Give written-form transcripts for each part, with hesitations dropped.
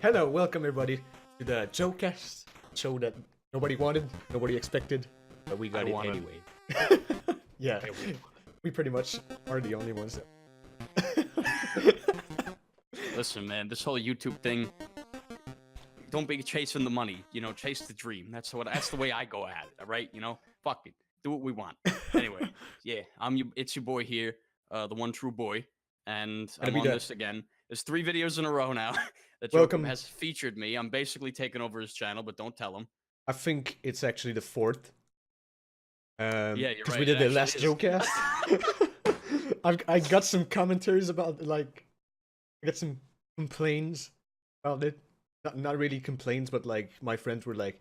Hello, welcome everybody to the Jocast show that nobody wanted, nobody expected, but we got it anyway. Yeah, we pretty much are the only ones that... Listen, man, this whole YouTube thing, don't be chasing the money, you know, chase the dream. That's the way I go at it, all right? You know, fuck it, do what we want. Anyway, yeah, it's your boy here, the one true boy, and I'm on this again. There's 3 videos in a row now that Jocab has featured me. I'm basically taking over his channel, but don't tell him. I think it's actually the 4th. Yeah, you're right. Because we did the last Jocast. I got some commentaries about, like, I got some complaints about it. Not really complaints, but, like, my friends were like,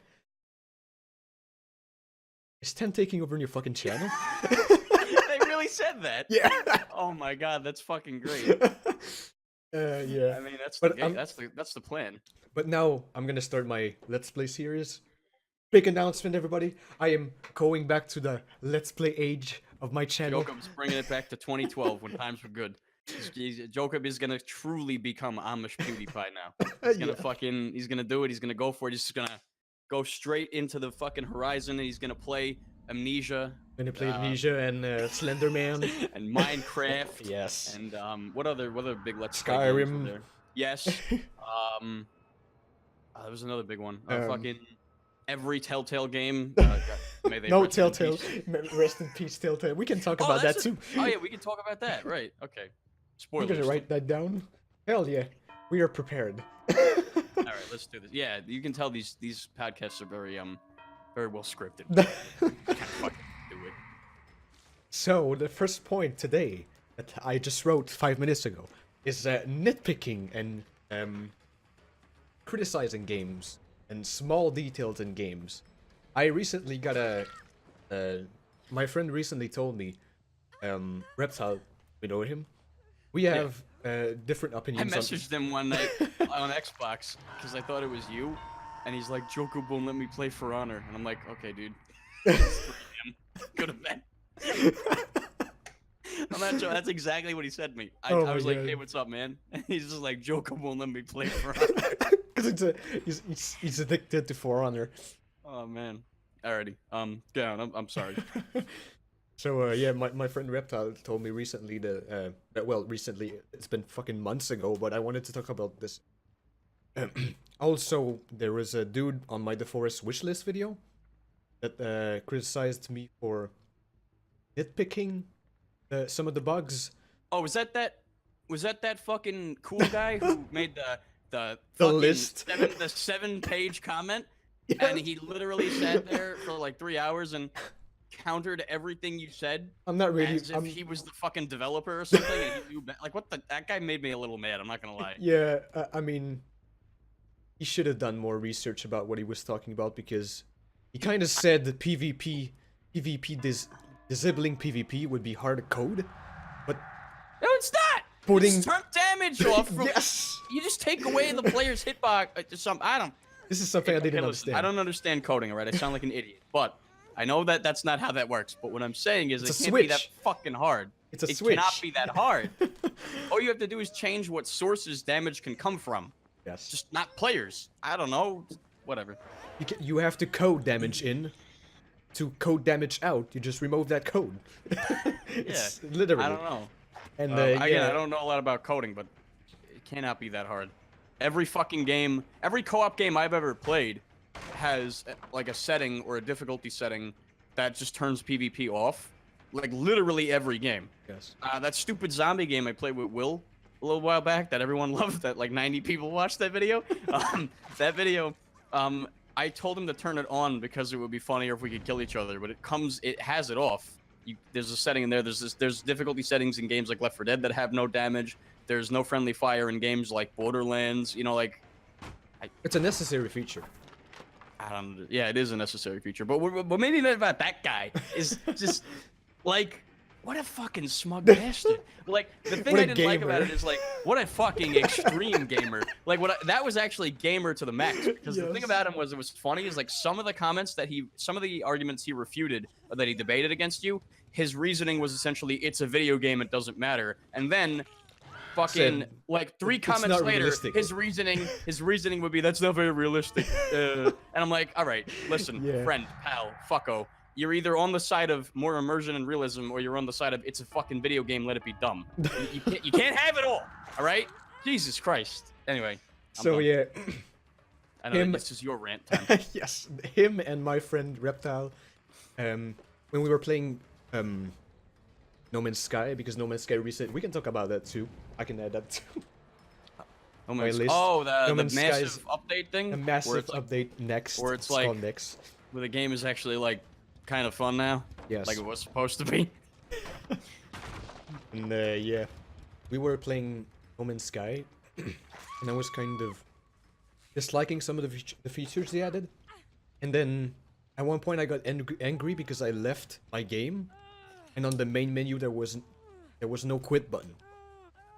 is 10 taking over in your fucking channel? They really said that? Yeah. Oh my god, that's fucking great. Yeah. I mean, that's the plan. But now I'm gonna start my Let's Play series. Big announcement, everybody! I am going back to the Let's Play age of my channel. Jocab's bringing it back to 2012 when times were good. Jocab is gonna truly become Amish PewDiePie now. He's gonna he's gonna do it. He's gonna go for it. He's just gonna go straight into the fucking horizon. And he's gonna play Amnesia. Gonna play Amnesia and Slenderman and Minecraft. Yes. And what other big Let's Play Skyrim. games were there? Yes. There was another big one. Fucking every Telltale game. May they no Telltale. Rest in peace, Telltale. We can talk about that too. Oh yeah, we can talk about that. Right. Okay. Spoilers. You're gonna write that down? Hell yeah, we are prepared. All right, let's do this. Yeah, you can tell these podcasts are very well scripted. Can't fucking do it. So the first point today that I just wrote 5 minutes ago is nitpicking and criticizing games and small details in games. I recently got my friend recently told me, Reptile, we know him. We have different opinions. I messaged him one night on Xbox because I thought it was you, and he's like, Jocab won't let me play For Honor, and I'm like, okay, dude. Could have been. I'm not sure. That's exactly what he said to me. I was like, hey, what's up, man? And he's just like, Jocab won't let me play For Honor. Because he's addicted to For Honor. Oh man. Alrighty. Yeah, I'm sorry. So yeah, my friend Reptile told me recently that recently, it's been fucking months ago, but I wanted to talk about this. Also, there was a dude on my DeForest wishlist video that criticized me for nitpicking some of the bugs. Oh, was that fucking cool guy who made the list, the 7-page comment? Yes. And he literally sat there for like 3 hours and countered everything you said. I'm not really. As if he was the fucking developer or something. And he knew like what the? That guy made me a little mad. I'm not gonna lie. Yeah, I mean, he should have done more research about what he was talking about, because he kind of said that PvP disabling PvP would be hard to code, but no, it's not. Putting you just turn damage off. From, yes. You just take away the player's hitbox. This is something I didn't understand. I don't understand coding, alright? I sound like an idiot, but I know that that's not how that works. But what I'm saying is, it can't be that fucking hard. It's a switch. It cannot be that hard. All you have to do is change what sources damage can come from. Yes. Just not players. I don't know. Whatever. You have to code damage in. To code damage out, you just remove that code. It's literally. I don't know. And again, I don't know a lot about coding, but it cannot be that hard. Every fucking game, every co-op game I've ever played has like a setting or a difficulty setting that just turns PvP off. Like literally every game. Yes. That stupid zombie game I played with Will a little while back that everyone loved, that like 90 people watched that video. That video, I told him to turn it on because it would be funnier if we could kill each other, but it has it off. There's a setting in there. There's difficulty settings in games like Left 4 Dead that have no damage. There's no friendly fire in games like Borderlands. You know, like it's a necessary feature. I don't. Yeah, it is a necessary feature. But maybe not about that guy. Is just like. What a fucking smug bastard. Like, the thing I didn't like about it is, like, what a fucking extreme gamer. Like, that was actually gamer to the max. Because the thing about him was, it was funny, is, like, some of the arguments he refuted, or that he debated against you, his reasoning was essentially, it's a video game, it doesn't matter. And then, fucking Said, like 3 "It's comments not later, realistic." his reasoning would be that's not very realistic. And I'm like, all right, listen, Yeah. friend, pal, fucko. You're either on the side of more immersion and realism, or you're on the side of it's a fucking video game, let it be dumb. You can't have it all. All right? Jesus Christ. Anyway, I'm So done. yeah, I know him- this is your rant time. yes, him and my friend Reptile, when we were playing No Man's Sky, because No Man's Sky reset, we can talk about that too. I can add that too. Oh, My list. the No Man's massive Sky's update thing? A where massive it's like, update next. where it's called like- next. where the game is actually like kind of fun now. Yes. Like it was supposed to be. And yeah, we were playing No Man's Sky, and I was kind of disliking some of the features they added. And then at one point I got angry because I left my game, and on the main menu there was no quit button.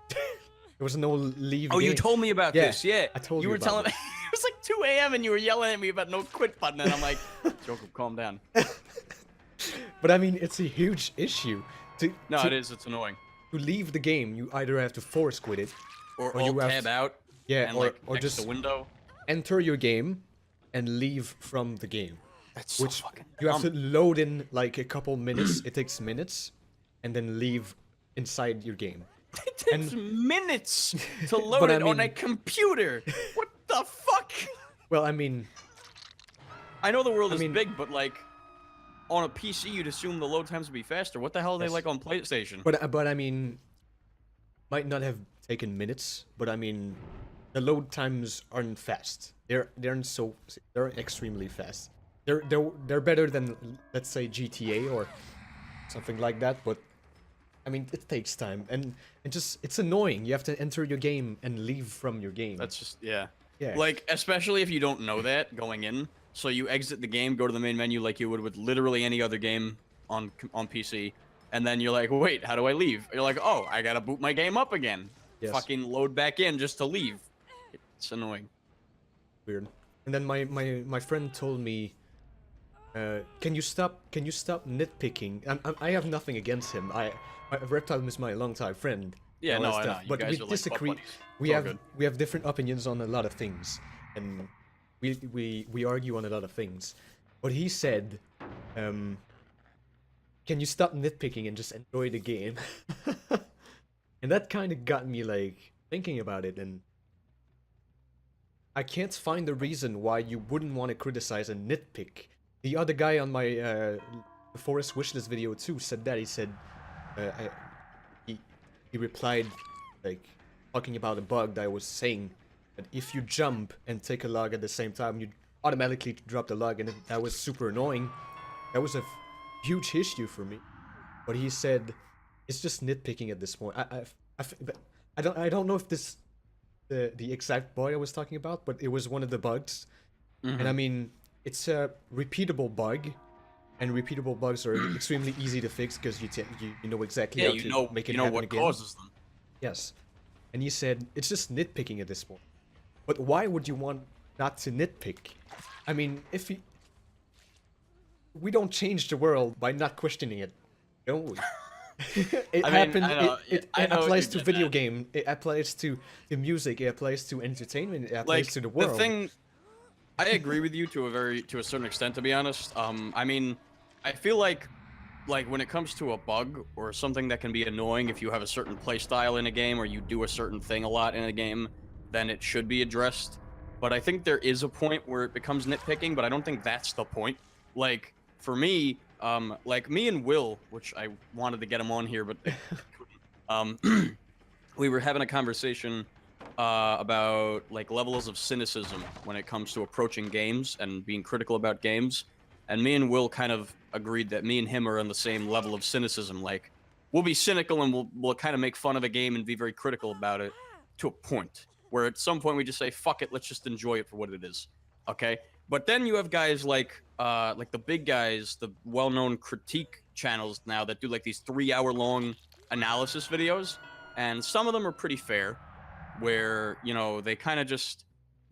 There was no leave. Oh, you game. told me about Yeah, this. Yeah, I told you you were about telling me. it. It was like 2 a.m. and you were yelling at me about no quit button, and I'm like, Jocab, calm down. But I mean, it's a huge issue. No, to, it is. It's annoying. To leave the game, you either have to force quit it, Or Or you alt have tab to- out. yeah, and or like or next just the window. enter your game and leave from the game. That's so Which fucking. you have dumb. to load in like a couple minutes. It takes minutes, and then leave inside your game. It takes minutes to load But I it on a mean- computer. What the fuck? Well, I mean, I know the world I is mean- big, but like on a PC, you'd assume the load times would be faster. What the hell are they Yes. like on PlayStation? but I mean, might not have taken minutes, but I mean, the load times aren't fast. They're extremely fast. They're better than, let's say, GTA or something like that. But I mean, it takes time, and just it's annoying. You have to enter your game and leave from your game. That's just yeah. Yeah. Like especially if you don't know that going in, so you exit the game, go to the main menu like you would with literally any other game on PC, and then you're like, wait, how do I leave? You're like, oh, I gotta boot my game up again. Yes. Fucking load back in just to leave. It's annoying. Weird. And then my friend told me, can you stop nitpicking? I have nothing against him. Reptile is my longtime friend. Yeah, and all no, that I know. stuff. You But guys we are like butt disagree. buddies. We It's all have good. we have different opinions on a lot of things, and we argue on a lot of things. But he said, can you stop nitpicking and just enjoy the game? And that kind of got me like thinking about it, and I can't find a reason why you wouldn't want to criticize and nitpick. The other guy on my Forest Wishlist video too said that. He said he replied like talking about a bug that I was saying that if you jump and take a log at the same time, you automatically drop the log, and that was super annoying. That was a huge issue for me. But he said it's just nitpicking at this point. I don't know if this the exact bug I was talking about, but it was one of the bugs. Mm-hmm. And I mean, it's a repeatable bug, and repeatable bugs are extremely easy to fix because you know exactly Yeah, how you to know, make it you know happen what again. causes them. Yes. And he said it's just nitpicking at this point. But why would you want not to nitpick? I mean, we don't change the world by not questioning it, don't we? It I mean, happened. I know- It I know what applies you to did video that. game. It applies to the music. It applies to entertainment. It applies Like to the world. thing, I agree with you to a certain extent, to be honest. I mean, I feel like when it comes to a bug or something that can be annoying if you have a certain play style in a game or you do a certain thing a lot in a game, then it should be addressed. But I think there is a point where it becomes nitpicking, but I don't think that's the point. Like for me, like me and Will, which I wanted to get him on here, but we were having a conversation about like levels of cynicism when it comes to approaching games and being critical about games. And me and Will kind of agreed that me and him are on the same level of cynicism. Like, we'll be cynical and we'll kind of make fun of a game and be very critical about it to a point where at some point we just say, fuck it, let's just enjoy it for what it is. Okay? But then you have guys like the big guys, the well-known critique channels now that do like these 3-hour-long analysis videos. And some of them are pretty fair, where, you know, they kind of just,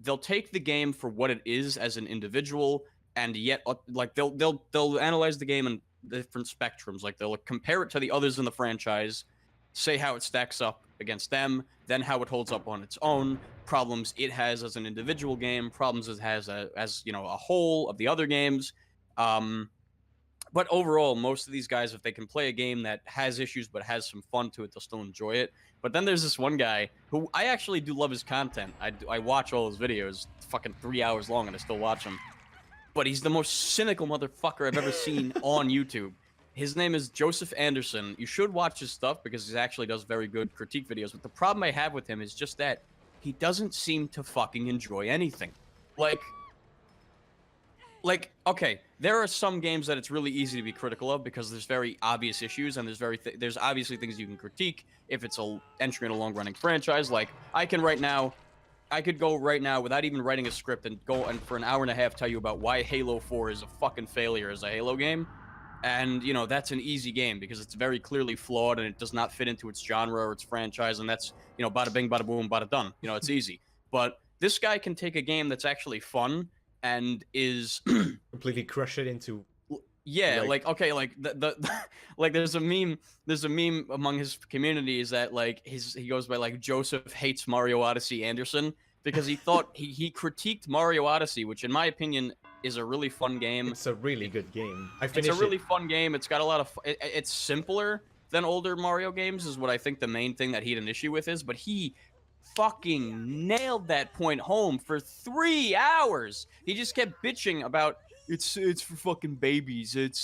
they'll take the game for what it is as an individual, and yet like they'll analyze the game in different spectrums. Like they'll compare it to the others in the franchise, say how it stacks up, against them, then how it holds up on its own, problems it has as an individual game, problems it has as you know a whole of the other games. But overall, most of these guys, if they can play a game that has issues but has some fun to it, they'll still enjoy it. But then there's this one guy who I actually do love his content. I watch all his videos, fucking 3 hours long, and I still watch them. But he's the most cynical motherfucker I've ever seen on YouTube. His name is Joseph Anderson. You should watch his stuff because he actually does very good critique videos. But the problem I have with him is just that he doesn't seem to fucking enjoy anything. Like, okay, there are some games that it's really easy to be critical of because there's very obvious issues and there's obviously things you can critique if it's a entry in a long-running franchise. Like, I could go right now without even writing a script and go and for an hour and a half tell you about why Halo 4 is a fucking failure as a Halo game. And, you know, that's an easy game because it's very clearly flawed and it does not fit into its genre or its franchise. And that's, you know, bada bing, bada boom, bada done. You know, it's easy. But this guy can take a game that's actually fun and is completely crush it into okay, like the like there's a meme among his community is that like he goes by like Joseph hates Mario Odyssey Anderson because he thought he critiqued Mario Odyssey, which in my opinion is a really fun game. It's a really good game. It's a really fun game. It's got a lot of it's simpler than older Mario games is what I think the main thing that he had an issue with is, but he fucking nailed that point home for 3 hours. He just kept bitching about it's for fucking babies. It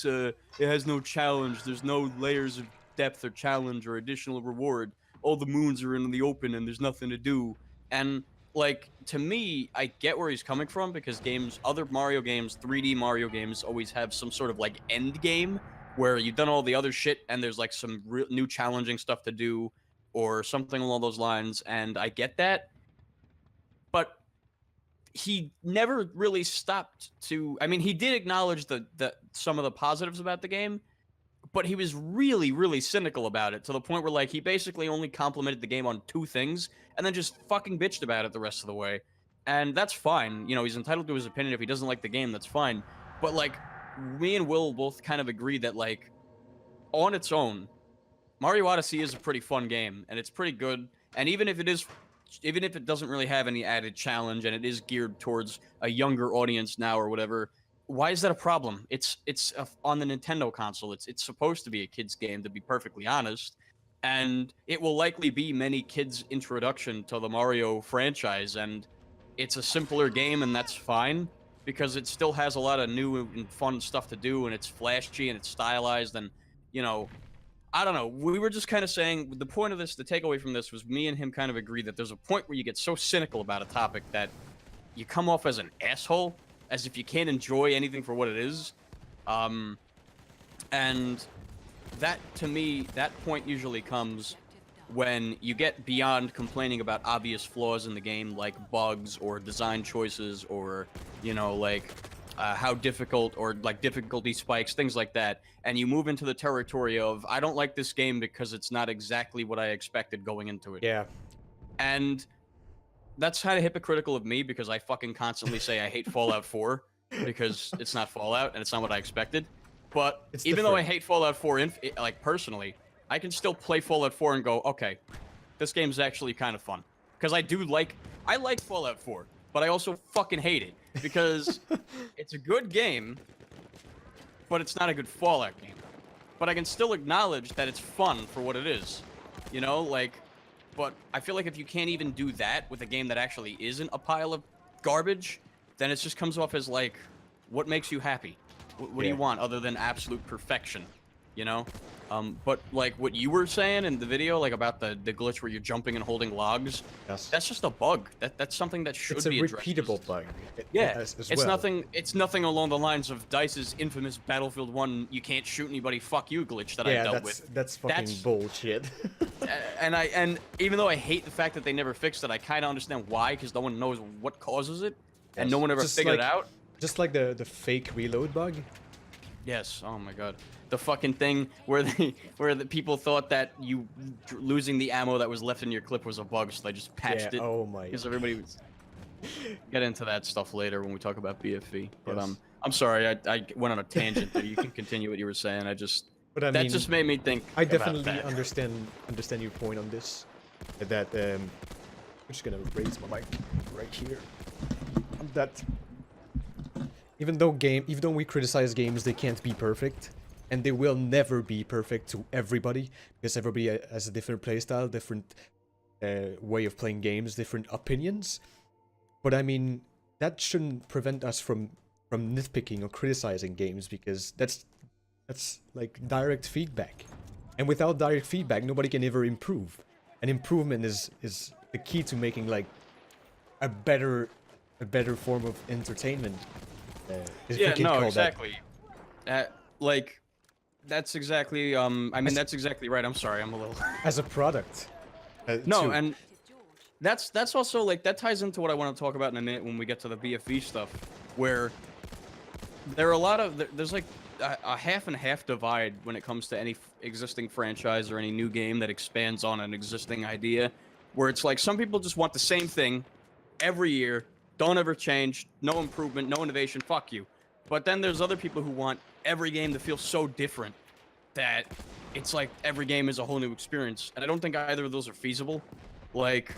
has no challenge. There's no layers of depth or challenge or additional reward. All the moons are in the open and there's nothing to do. And like to me, I get where he's coming from because other Mario games, 3D Mario games always have some sort of like end game where you've done all the other shit and there's like some new challenging stuff to do or something along those lines, and I get that. But he never really stopped to... I mean, he did acknowledge some of the positives about the game, but he was really, really cynical about it to the point where, like, he basically only complimented the game on 2 things and then just fucking bitched about it the rest of the way. And that's fine. You know, he's entitled to his opinion. If he doesn't like the game, that's fine. But, like, me and Will both kind of agree that, like, on its own, Mario Odyssey is a pretty fun game, and it's pretty good. And even if it doesn't really have any added challenge, and it is geared towards a younger audience now or whatever, why is that a problem? It's on the Nintendo console. It's supposed to be a kids game, to be perfectly honest, and it will likely be many kids' introduction to the Mario franchise. And it's a simpler game, and that's fine because it still has a lot of new and fun stuff to do, and it's flashy and it's stylized, and you know. I don't know. We were just kind of saying the point of this, the takeaway from this was me and him kind of agree that there's a point where you get so cynical about a topic that you come off as an asshole, as if you can't enjoy anything for what it is. And that, to me, that point usually comes when you get beyond complaining about obvious flaws in the game, like bugs or design choices or, you know, like... how difficult or like difficulty spikes, things like that, and you move into the territory of I don't like this game because it's not exactly what I expected going into it. Yeah. And that's kind of hypocritical of me because I fucking constantly say I hate Fallout 4 because it's not Fallout and it's not what I expected. But even though I hate Fallout 4 like personally, I can still play Fallout 4 and go, okay, this game's actually kind of fun. Because I like Fallout 4, but I also fucking hate it. Because it's a good game, but it's not a good Fallout game. But I can still acknowledge that it's fun for what it is. You know, like, but I feel like if you can't even do that with a game that actually isn't a pile of garbage, then it just comes off as like, what makes you happy? What do you want other than absolute perfection? You know? But like what you were saying in the video, like about the glitch where you're jumping and holding logs, that's just a bug. That's something that should be addressed. It's a repeatable bug. It's nothing along the lines of DICE's infamous Battlefield 1 you can't shoot anybody fuck you glitch that I dealt with. That's fucking bullshit. and even though I hate the fact that they never fixed it, I kind of understand why, because no one knows what causes it, and no one ever figured it out. Just like the fake reload bug. Yes. Oh my god. The fucking thing where the people thought that you losing the ammo that was left in your clip was a bug, so they just patched it. Oh my. Because everybody was... Get into that stuff later when we talk about BFV. But I'm sorry, I went on a tangent there. You can continue what you were saying. But I mean, just made me think. I definitely understand your point on this. that I'm just gonna raise my mic right here. That even though we criticize games, they can't be perfect, and they will never be perfect to everybody because everybody has a different playstyle, different way of playing games, different opinions. But I mean, that shouldn't prevent us from nitpicking or criticizing games, because that's like direct feedback, and without direct feedback, nobody can ever improve. And improvement is the key to making like a better form of entertainment. If we Yeah, can no, call exactly. Like, that's exactly. I mean, As- that's exactly right. I'm sorry, I'm a little. that as a product. No, too. and that's also like that ties into what I want to talk about in a minute when we get to the BFV stuff, where there are a lot of there's like a half and half divide when it comes to any existing franchise or any new game that expands on an existing idea, where it's like some people just want the same thing every year, don't ever change, no improvement, no innovation, fuck you. But then there's other people who want every game to feel so different that it's like every game is a whole new experience, and I don't think either of those are feasible. Like,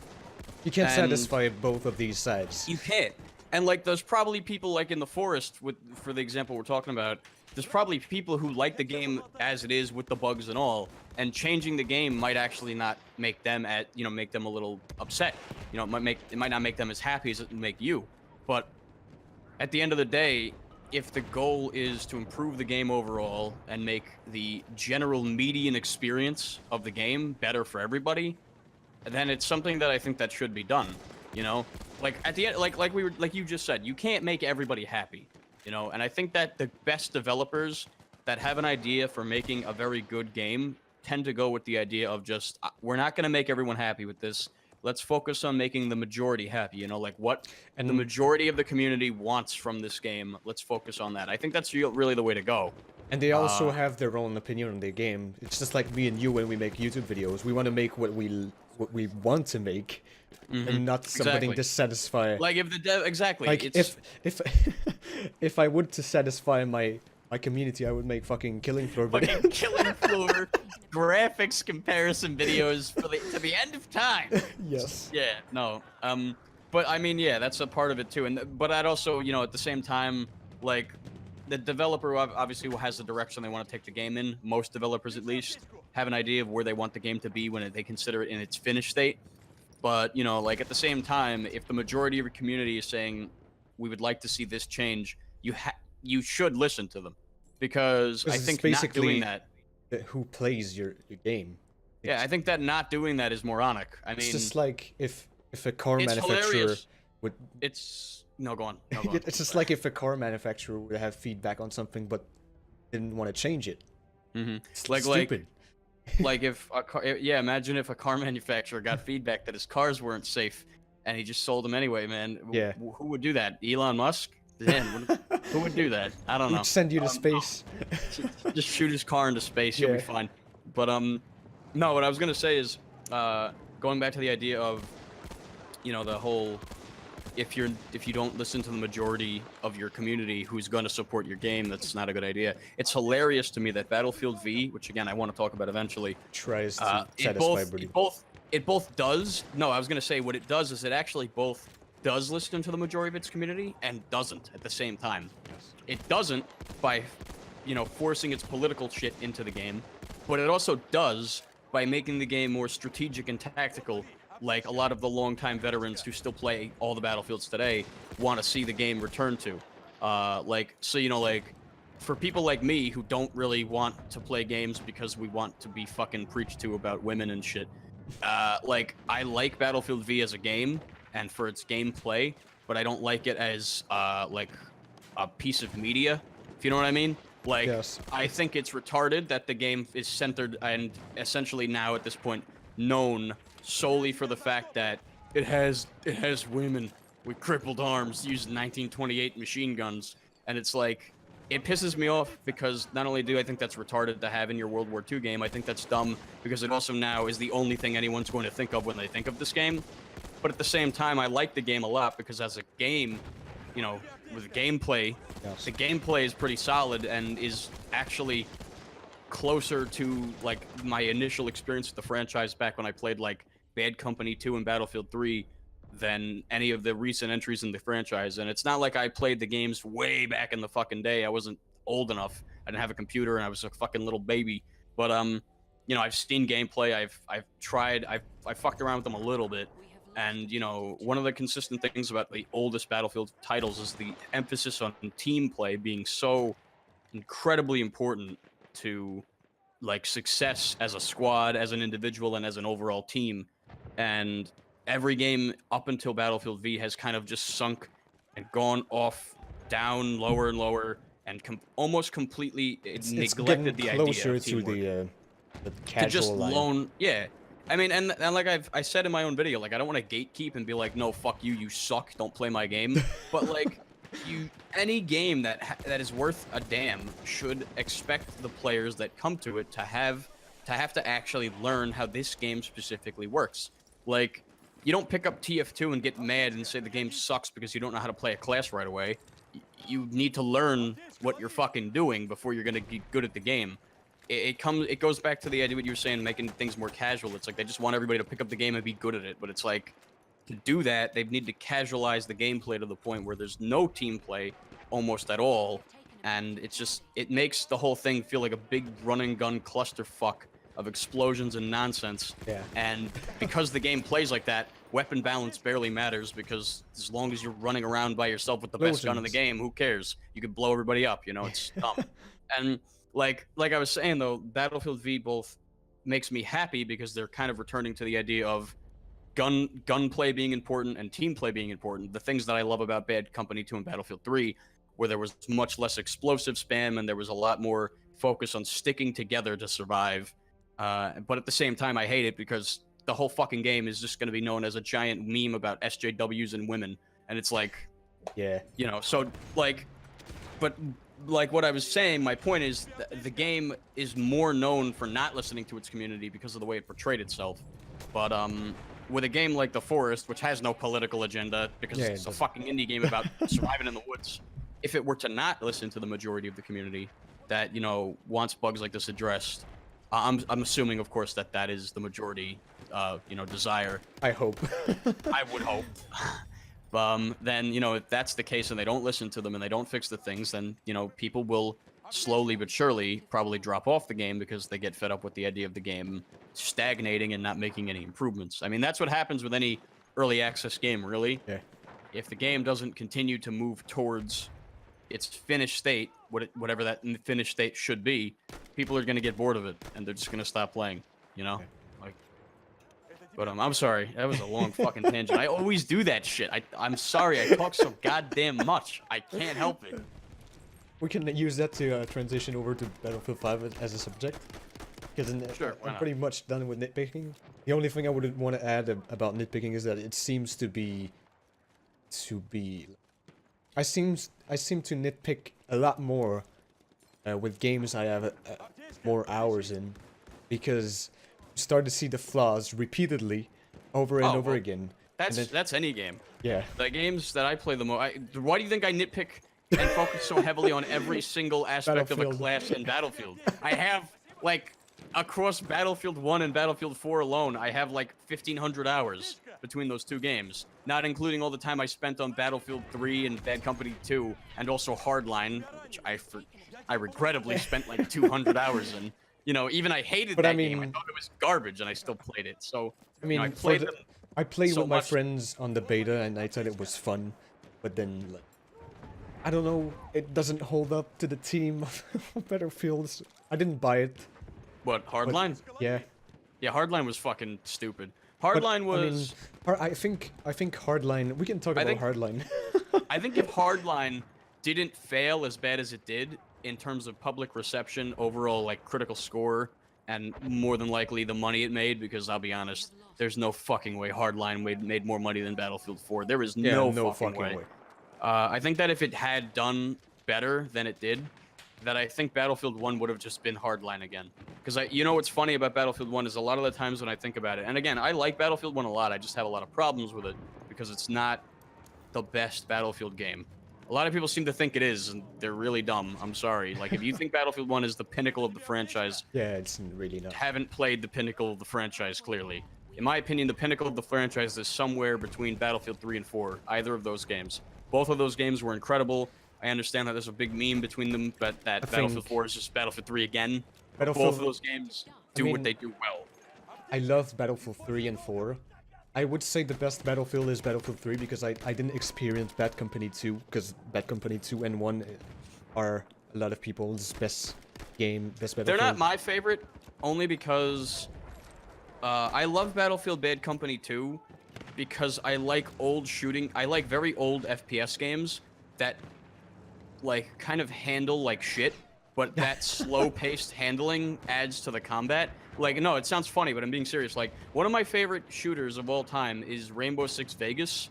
You can't and satisfy both of these sides. you can't. And like, there's probably people like in the forest, for the example we're talking about. There's probably people who like the game as it is with the bugs and all, and changing the game might actually not make them make them a little upset. It might not make them as happy as it would make you. But at the end of the day, if the goal is to improve the game overall and make the general median experience of the game better for everybody, then it's something that I think that should be done. Like at the end, like you just said, you can't make everybody happy. And I think that the best developers that have an idea for making a very good game tend to go with the idea of just, we're not going to make everyone happy with this. Let's focus on making the majority happy, like what And the majority of the community wants from this game. Let's focus on that. I think that's really the way to go. And they also have their own opinion on the game. It's just like me and you when we make YouTube videos. We want to make what we want to make, and not something Exactly. to satisfy. Like if the dev, exactly. Like it's, if if I would to satisfy my community, I would make fucking Killing Floor videos. fucking Killing Floor graphics comparison videos to the end of time. Yes. Yeah, no. But I mean, yeah, that's a part of it too. But I'd also, at the same time, like, the developer obviously has the direction they want to take the game in. Most developers, at least, have an idea of where they want the game to be when they consider it in its finished state. But, like, at the same time, if the majority of your community is saying, we would like to see this change, you should listen to them. Because I think not doing that... Who plays your game. Yeah, I think that not doing that is moronic. I mean... It's just like if a car it's manufacturer hilarious. would... No, go on. No, go on. It's just like if a car manufacturer would have feedback on something but didn't want to change it. Mm-hmm. It's Like stupid. like if a car, yeah, imagine if a car manufacturer got feedback that his cars weren't safe, and he just sold them anyway, man. Yeah. Who would do that? Elon Musk? Man, who would do that? I don't know. He'd send you to space. Just shoot his car into space, you'll be Yeah. fine. But no, what I was gonna say is, going back to the idea of, the whole, if you don't listen to the majority of your community who's going to support your game, that's not a good idea. It's hilarious to me that Battlefield V, which again I want to talk about eventually, Tries to it satisfy everybody. both does. No, I was gonna say what it does is it actually both does listen to the majority of its community and doesn't at the same time. It doesn't by, forcing its political shit into the game, but it also does by making the game more strategic and tactical. Like a lot of the longtime veterans who still play all the Battlefields today want to see the game return to. For people like me who don't really want to play games because we want to be fucking preached to about women and shit, I like Battlefield V as a game and for its gameplay, but I don't like it as like a piece of media, if you know what I mean. Like, Yes. I think it's retarded that the game is centered and essentially now at this point known solely for the fact that it has women with crippled arms using 1928 machine guns, and it's like, it pisses me off because not only do I think that's retarded to have in your World War II game, I think that's dumb because it also now is the only thing anyone's going to think of when they think of this game. But at the same time, I like the game a lot because as a game, with gameplay, Yes. the gameplay is pretty solid and is actually closer to like my initial experience with the franchise back when I played like Bad Company 2 and Battlefield 3 than any of the recent entries in the franchise. And it's not like I played the games way back in the fucking day. I wasn't old enough. I didn't have a computer and I was a fucking little baby. But you know, I've seen gameplay. I've tried. I fucked around with them a little bit. And you know, one of the consistent things about the oldest Battlefield titles is the emphasis on team play being so incredibly important to like success as a squad, as an individual, and as an overall team. And every game up until Battlefield V has kind of just sunk and gone off, down, lower and lower, and almost completely neglected the idea closer of to teamwork. the To casual just line. lone, yeah. I mean, and like I said in my own video, like I don't want to gatekeep and be like, no, fuck you, you suck, don't play my game. But like, any game that is worth a damn should expect the players that come to it to have to actually learn how this game specifically works. Like, you don't pick up TF2 and get mad and say the game sucks because you don't know how to play a class right away. You need to learn what you're fucking doing before you're gonna get good at the game. It goes back to the idea what you were saying, making things more casual. It's like they just want everybody to pick up the game and be good at it, but it's like, to do that, they need to casualize the gameplay to the point where there's no team play almost at all, and it makes the whole thing feel like a big run and gun clusterfuck of explosions and nonsense. Yeah. And because the game plays like that, weapon balance barely matters, because as long as you're running around by yourself with the best gun in the game, who cares? You could blow everybody up, you know, it's dumb. And like I was saying though, Battlefield V both makes me happy because they're kind of returning to the idea of gunplay being important and team play being important. The things that I love about Bad Company 2 and Battlefield 3, where there was much less explosive spam and there was a lot more focus on sticking together to survive. But at the same time, I hate it because the whole fucking game is just going to be known as a giant meme about SJWs and women. And it's like, yeah, you know, so like, but like what I was saying, my point is the game is more known for not listening to its community because of the way it portrayed itself. But with a game like The Forest, which has no political agenda because it's a fucking indie game about surviving in the woods, if it were to not listen to the majority of the community that, you know, wants bugs like this addressed, I'm assuming, of course, that is the majority, you know, desire. I hope. I would hope. Then, you know, if that's the case and they don't listen to them and they don't fix the things, then, you know, people will slowly but surely probably drop off the game because they get fed up with the idea of the game stagnating and not making any improvements. I mean, that's what happens with any early access game, really. Yeah. If the game doesn't continue to move towards its finished state, whatever that finished state should be, people are going to get bored of it and they're just going to stop playing, you know? Like, but I'm sorry, that was a long fucking tangent. I always do that shit. I'm sorry, I talk so goddamn much. I can't help it. We can use that to transition over to Battlefield 5 as a subject. Because Sure, I'm pretty much done with nitpicking. The only thing I would want to add about nitpicking is that it seems to be... I seem to nitpick a lot more with games I have more hours in. Because you start to see the flaws repeatedly over and over again. That's any game. Yeah. The games that I play the most... Why do you think I nitpick and focus so heavily on every single aspect of a class in Battlefield? I have, like... Across Battlefield 1 and Battlefield 4 alone, I have like 1,500 hours between those two games, not including all the time I spent on Battlefield 3 and Bad Company 2, and also Hardline, which I regrettably spent like 200 hours in. You know, even I hated that game. I thought it was garbage, and I still played it. So, I mean, you know, I played so with my much. friends on the beta, and I thought it was fun, but then, like, I don't know, it doesn't hold up to the team of Battlefields. I didn't buy it. What, Hardline? Yeah. Yeah, Hardline was fucking stupid. Hardline was... I think Hardline... We can talk about Hardline. I think if Hardline didn't fail as bad as it did in terms of public reception, overall, like, critical score, and more than likely the money it made, because I'll be honest, there's no fucking way Hardline made more money than Battlefield 4. There is no fucking way. I think that if it had done better than it did, that I think Battlefield 1 would have just been Hardline again. Because you know what's funny about Battlefield 1 is a lot of the times when I think about it, and again, I like Battlefield 1 a lot, I just have a lot of problems with it, because it's not the best Battlefield game. A lot of people seem to think it is, and they're really dumb. I'm sorry. Like, if you think Battlefield 1 is the pinnacle of the franchise... Yeah, it's really not. Haven't played the pinnacle of the franchise, clearly. In my opinion, the pinnacle of the franchise is somewhere between Battlefield 3 and 4, either of those games. Both of those games were incredible. I understand that there's a big meme between them, but that I Battlefield think 4 is just Battlefield 3 again. But both Battlefield. of those games I do what mean, they do well. I loved Battlefield 3 and 4. I would say the best Battlefield is Battlefield 3 because I didn't experience Bad Company 2, because Bad Company 2 and 1 are a lot of people's best game, best Battlefield. They're not my favorite, only because I love Battlefield Bad Company 2 because I like old shooting. I like very old FPS games that like kind of handle like shit, but that slow-paced handling adds to the combat. Like, no, it sounds funny, but I'm being serious. Like, one of my favorite shooters of all time is Rainbow Six Vegas.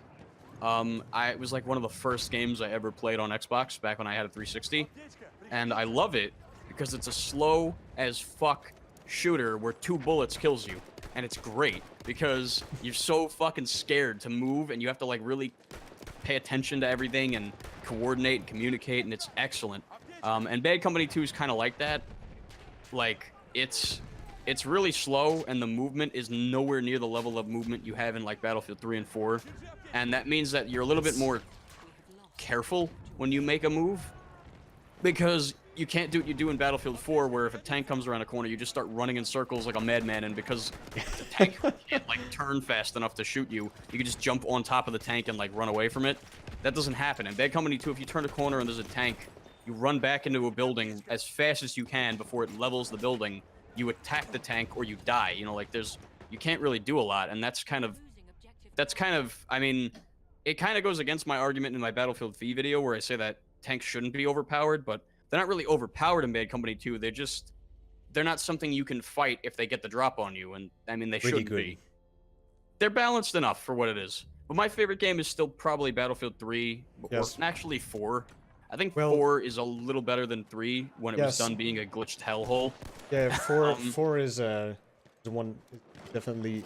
It was like one of the first games I ever played on Xbox back when I had a 360, and I love it because it's a slow as fuck shooter where 2 bullets kills you, and it's great because you're so fucking scared to move, and you have to like really pay attention to everything and coordinate and communicate, and it's excellent. And Bad Company 2 is kind of like that. Like, it's really slow, and the movement is nowhere near the level of movement you have in like Battlefield 3 and 4. And that means that you're a little bit more careful when you make a move, because you can't do what you do in Battlefield 4, where if a tank comes around a corner, you just start running in circles like a madman, and because the tank can't like turn fast enough to shoot you, you can just jump on top of the tank and like run away from it. That doesn't happen. In Bad Company 2, if you turn a corner and there's a tank, you run back into a building as fast as you can before it levels the building. You attack the tank or you die. You know, like you can't really do a lot, and that's kind of, I mean, it kind of goes against my argument in my Battlefield V video where I say that tanks shouldn't be overpowered, but they're not really overpowered in Bad Company 2. They're not something you can fight if they get the drop on you, and I mean, they Really shouldn't good. be. They're balanced enough for what it is. But my favorite game is still probably Battlefield 3, Yes. or actually 4. I think Well- 4 is a little better than 3 when it was Yes. done being a glitched hellhole. Yeah, 4 Um, 4 is the one definitely.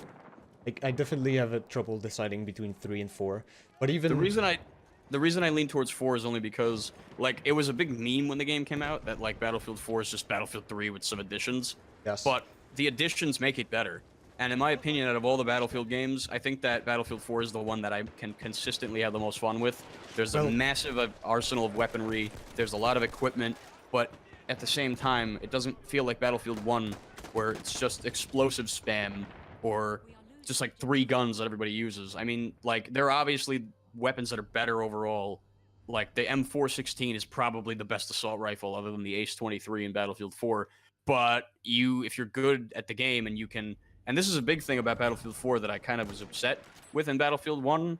I definitely have a trouble deciding between 3 and 4. But even The reason I lean towards 4 is only because, like, it was a big meme when the game came out that, like, Battlefield 4 is just Battlefield 3 with some additions. Yes. But the additions make it better. And in my opinion, out of all the Battlefield games, I think that Battlefield 4 is the one that I can consistently have the most fun with. There's a Well- massive arsenal of weaponry, there's a lot of equipment, but at the same time, it doesn't feel like Battlefield 1, where it's just explosive spam, or just like 3 guns that everybody uses. I mean, like, there are obviously weapons that are better overall. Like, the M416 is probably the best assault rifle other than the Ace-23 in Battlefield 4. But if you're good at the game and you can... And this is a big thing about Battlefield 4 that I kind of was upset with in Battlefield 1.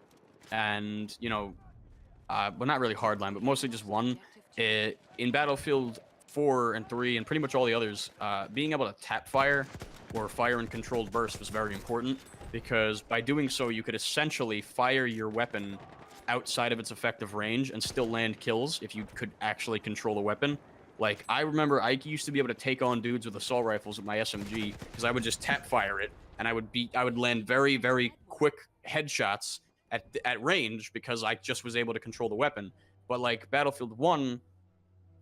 And, you know, well, not really Hardline, but mostly just 1. In Battlefield 4 and 3 and pretty much all the others, being able to tap fire or fire in controlled burst was very important, because by doing so, you could essentially fire your weapon outside of its effective range and still land kills if you could actually control the weapon. Like, I remember I used to be able to take on dudes with assault rifles with my SMG, because I would just tap fire it, and I would land very, very quick headshots at range, because I just was able to control the weapon. But like Battlefield 1,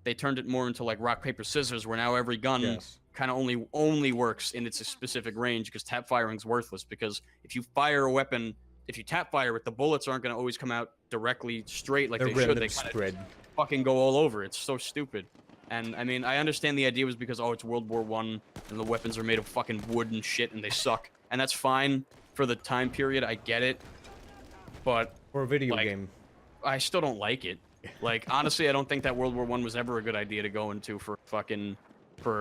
they turned it more into like rock, paper, scissors, where now every gun Yes. kind of only works in its specific range, because tap firing's worthless. Because if you fire a weapon, if you tap fire it, the bullets aren't going to always come out directly straight like They're they should. random They kind of spread. fucking go all over. It's so stupid. And I mean, I understand the idea was because, oh, it's World War One and the weapons are made of fucking wood and shit and they suck, and that's fine for the time period. I get it, but For a video like, game. I still don't like it. Like, honestly, I don't think that World War One was ever a good idea to go into for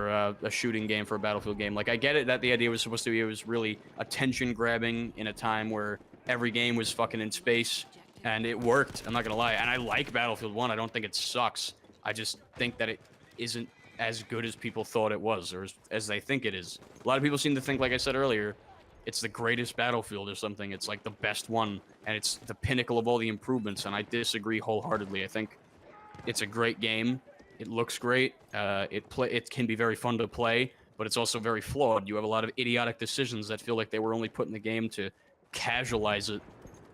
a shooting game, for a Battlefield game. Like, I get it that the idea was supposed to be, it was really attention grabbing in a time where every game was fucking in space, and it worked. I'm not gonna lie, and I like Battlefield 1. I don't think it sucks. I just think that it isn't as good as people thought it was, or as they think it is. A lot of people seem to think, like I said earlier, it's the greatest Battlefield or something. It's like the best one, and it's the pinnacle of all the improvements, and I disagree wholeheartedly. I think it's a great game. It looks great. It can be very fun to play, but it's also very flawed. You have a lot of idiotic decisions that feel like they were only put in the game to casualize it,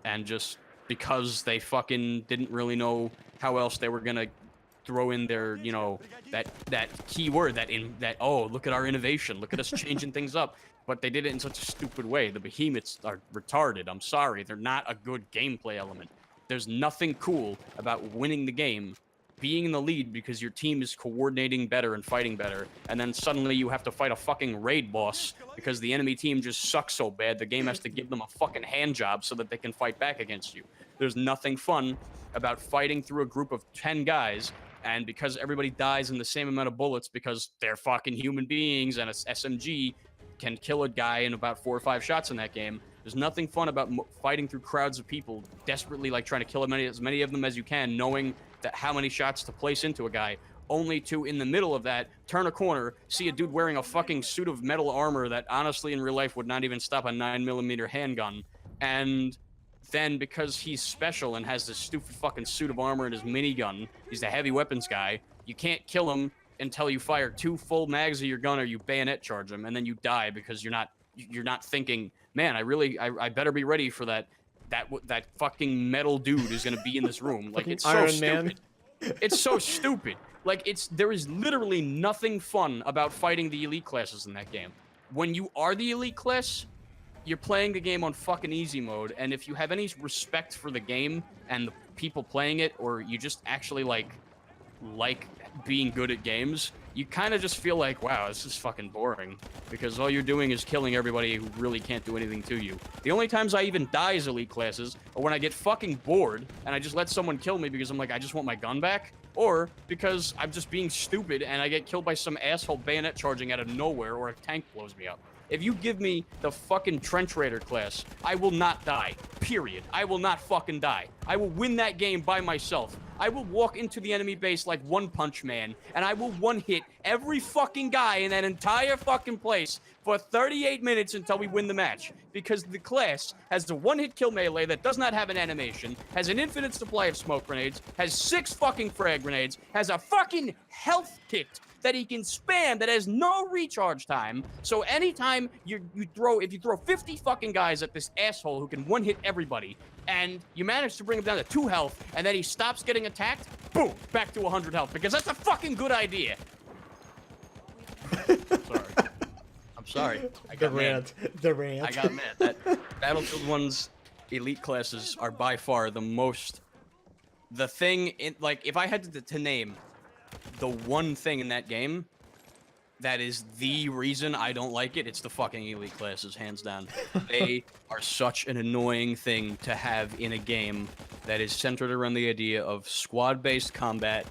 and just because they fucking didn't really know how else they were gonna throw in their, you know, that key word, oh, look at our innovation, look at us changing things up. but they did it in such a stupid way. The behemoths are retarded. I'm sorry. They're not a good gameplay element. There's nothing cool about winning the game, being in the lead because your team is coordinating better and fighting better, and then suddenly you have to fight a fucking raid boss because the enemy team just sucks so bad the game has to give them a fucking hand job so that they can fight back against you. There's nothing fun about fighting through a group of 10 guys, and because everybody dies in the same amount of bullets because they're fucking human beings and a SMG can kill a guy in about 4 or 5 shots in that game. There's nothing fun about fighting through crowds of people, desperately like trying to kill as many of them as you can, knowing that how many shots to place into a guy, only to, in the middle of that, turn a corner, see a dude wearing a fucking suit of metal armor that honestly in real life would not even stop a 9mm handgun, and then because he's special and has this stupid fucking suit of armor and his minigun, he's the heavy weapons guy, you can't kill him until you fire 2 full mags of your gun or you bayonet charge him, and then you die because you're not thinking, man, I better be ready for that fucking metal dude who's gonna be in this room. Like, it's so Iron stupid. Man. It's so stupid. Like, there is literally nothing fun about fighting the elite classes in that game. When you are the elite class, you're playing the game on fucking easy mode, and if you have any respect for the game and the people playing it, or you just actually like being good at games, you kind of just feel like, wow, this is fucking boring, because all you're doing is killing everybody who really can't do anything to you. The only times I even die as elite classes are when I get fucking bored and I just let someone kill me because I'm like, I just want my gun back, or because I'm just being stupid and I get killed by some asshole bayonet charging out of nowhere, or a tank blows me up. If you give me the fucking Trench Raider class, I will not die. Period. I will not fucking die. I will win that game by myself. I will walk into the enemy base like One Punch Man, and I will one-hit every fucking guy in that entire fucking place for 38 minutes until we win the match. Because the class has the one-hit kill melee that does not have an animation, has an infinite supply of smoke grenades, has 6 fucking frag grenades, has a fucking health kit that he can spam that has no recharge time. So anytime if you throw 50 fucking guys at this asshole who can one-hit everybody, and you manage to bring him down to 2 health, and then he stops getting attacked, boom, back to 100 health, because that's a fucking good idea. I'm sorry. I got mad. The rant. I got mad. That Battlefield 1's elite classes are by far the thing, like, if I had to name the one thing in that game that is the reason I don't like it, it's the fucking elite classes, hands down. They are such an annoying thing to have in a game that is centered around the idea of squad-based combat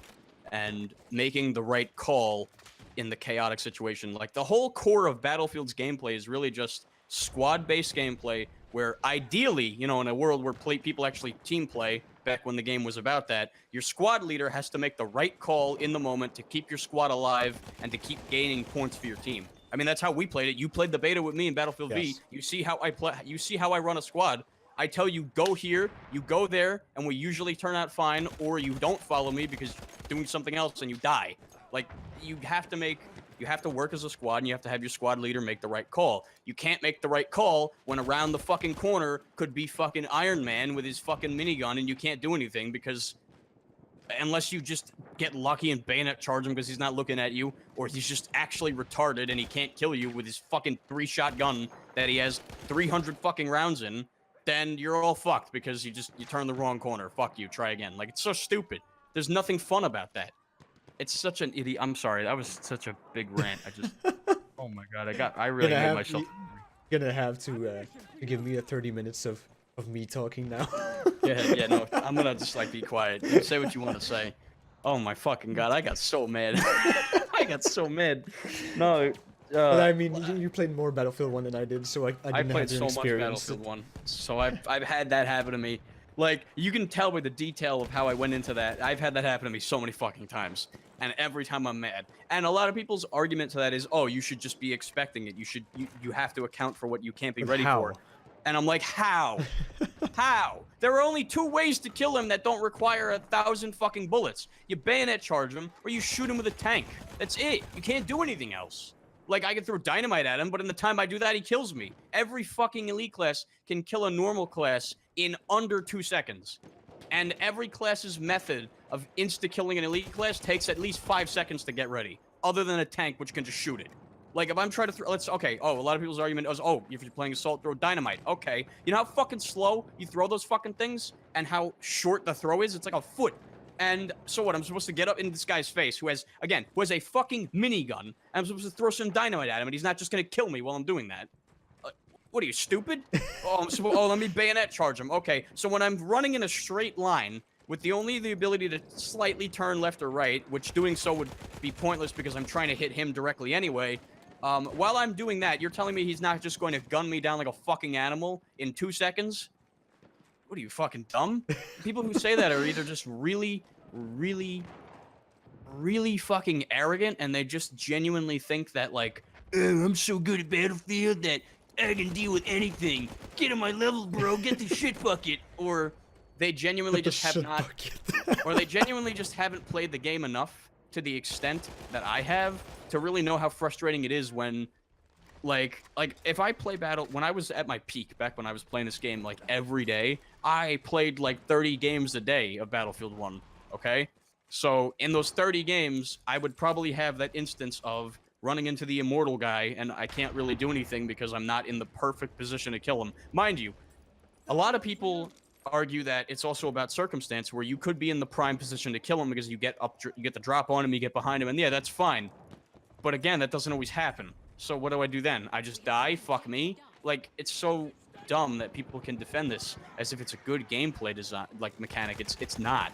and making the right call in the chaotic situation. Like, the whole core of Battlefield's gameplay is really just squad-based gameplay, where ideally, you know, in a world where people actually team play, back when the game was about that, your squad leader has to make the right call in the moment to keep your squad alive and to keep gaining points for your team. I mean, that's how we played it. You played the beta with me in Battlefield V. You see how I play. You see how I run a squad. I tell you, go here, you go there, and we usually turn out fine, or you don't follow me because you're doing something else and you die. Like, you have to work as a squad, and you have to have your squad leader make the right call. You can't make the right call when around the fucking corner could be fucking Iron Man with his fucking minigun, and you can't do anything because unless you just get lucky and bayonet charge him because he's not looking at you, or he's just actually retarded and he can't kill you with his fucking 3-shot gun that he has 300 fucking rounds in, then you're all fucked because you turn the wrong corner. Fuck you, try again. Like, it's so stupid. There's nothing fun about that. It's such an idiot. I'm sorry, that was such a big rant. Oh my god, I really made myself. Gonna have to give me a 30 minutes of me talking now. yeah, no, I'm gonna just like be quiet. You say what you want to say. Oh my fucking god, I got so mad. I got so mad. No. But I mean, you played more Battlefield 1 than I did, so I didn't played have so an experience. much Battlefield 1, so I've had that happen to me. Like, you can tell by the detail of how I went into that. I've had that happen to me so many fucking times, and every time I'm mad. And a lot of people's argument to that is, oh, you should just be expecting it. You have to account for what you can't be ready for. And I'm like, how? How? There are only 2 ways to kill him that don't require 1,000 fucking bullets. You bayonet charge him, or you shoot him with a tank. That's it. You can't do anything else. Like, I can throw dynamite at him, but in the time I do that, he kills me. Every fucking elite class can kill a normal class in under 2 seconds. And every class's method of insta-killing an elite class takes at least 5 seconds to get ready, other than a tank, which can just shoot it. Like, if I'm trying to throw, okay, oh, a lot of people's argument is, oh, if you're playing Assault, throw dynamite. Okay. You know how fucking slow you throw those fucking things? And how short the throw is? It's like a foot. And so what? I'm supposed to get up in this guy's face who has a fucking minigun. And I'm supposed to throw some dynamite at him, and he's not just gonna kill me while I'm doing that. What are you, stupid? Let me bayonet charge him. Okay, so when I'm running in a straight line, with the ability to slightly turn left or right, which doing so would be pointless because I'm trying to hit him directly anyway, while I'm doing that, you're telling me he's not just going to gun me down like a fucking animal in 2 seconds? What are you, fucking dumb? People who say that are either just really, really, really fucking arrogant, and they just genuinely think that, like, I'm so good at Battlefield that I can deal with anything. Get on my level, bro. Get the shit bucket. Or they genuinely just have not, or they genuinely just haven't played the game enough to the extent that I have to really know how frustrating it is when, like if I play when I was at my peak back when I was playing this game like every day, I played like 30 games a day of Battlefield 1. Okay, so in those 30 games, I would probably have that instance of running into the immortal guy, and I can't really do anything because I'm not in the perfect position to kill him. Mind you, a lot of people argue that it's also about circumstance, where you could be in the prime position to kill him because you get the drop on him, you get behind him, and yeah, that's fine. But again, that doesn't always happen. So what do I do then? I just die? Fuck me? Like, it's so dumb that people can defend this as if it's a good gameplay design, like, mechanic. It's not.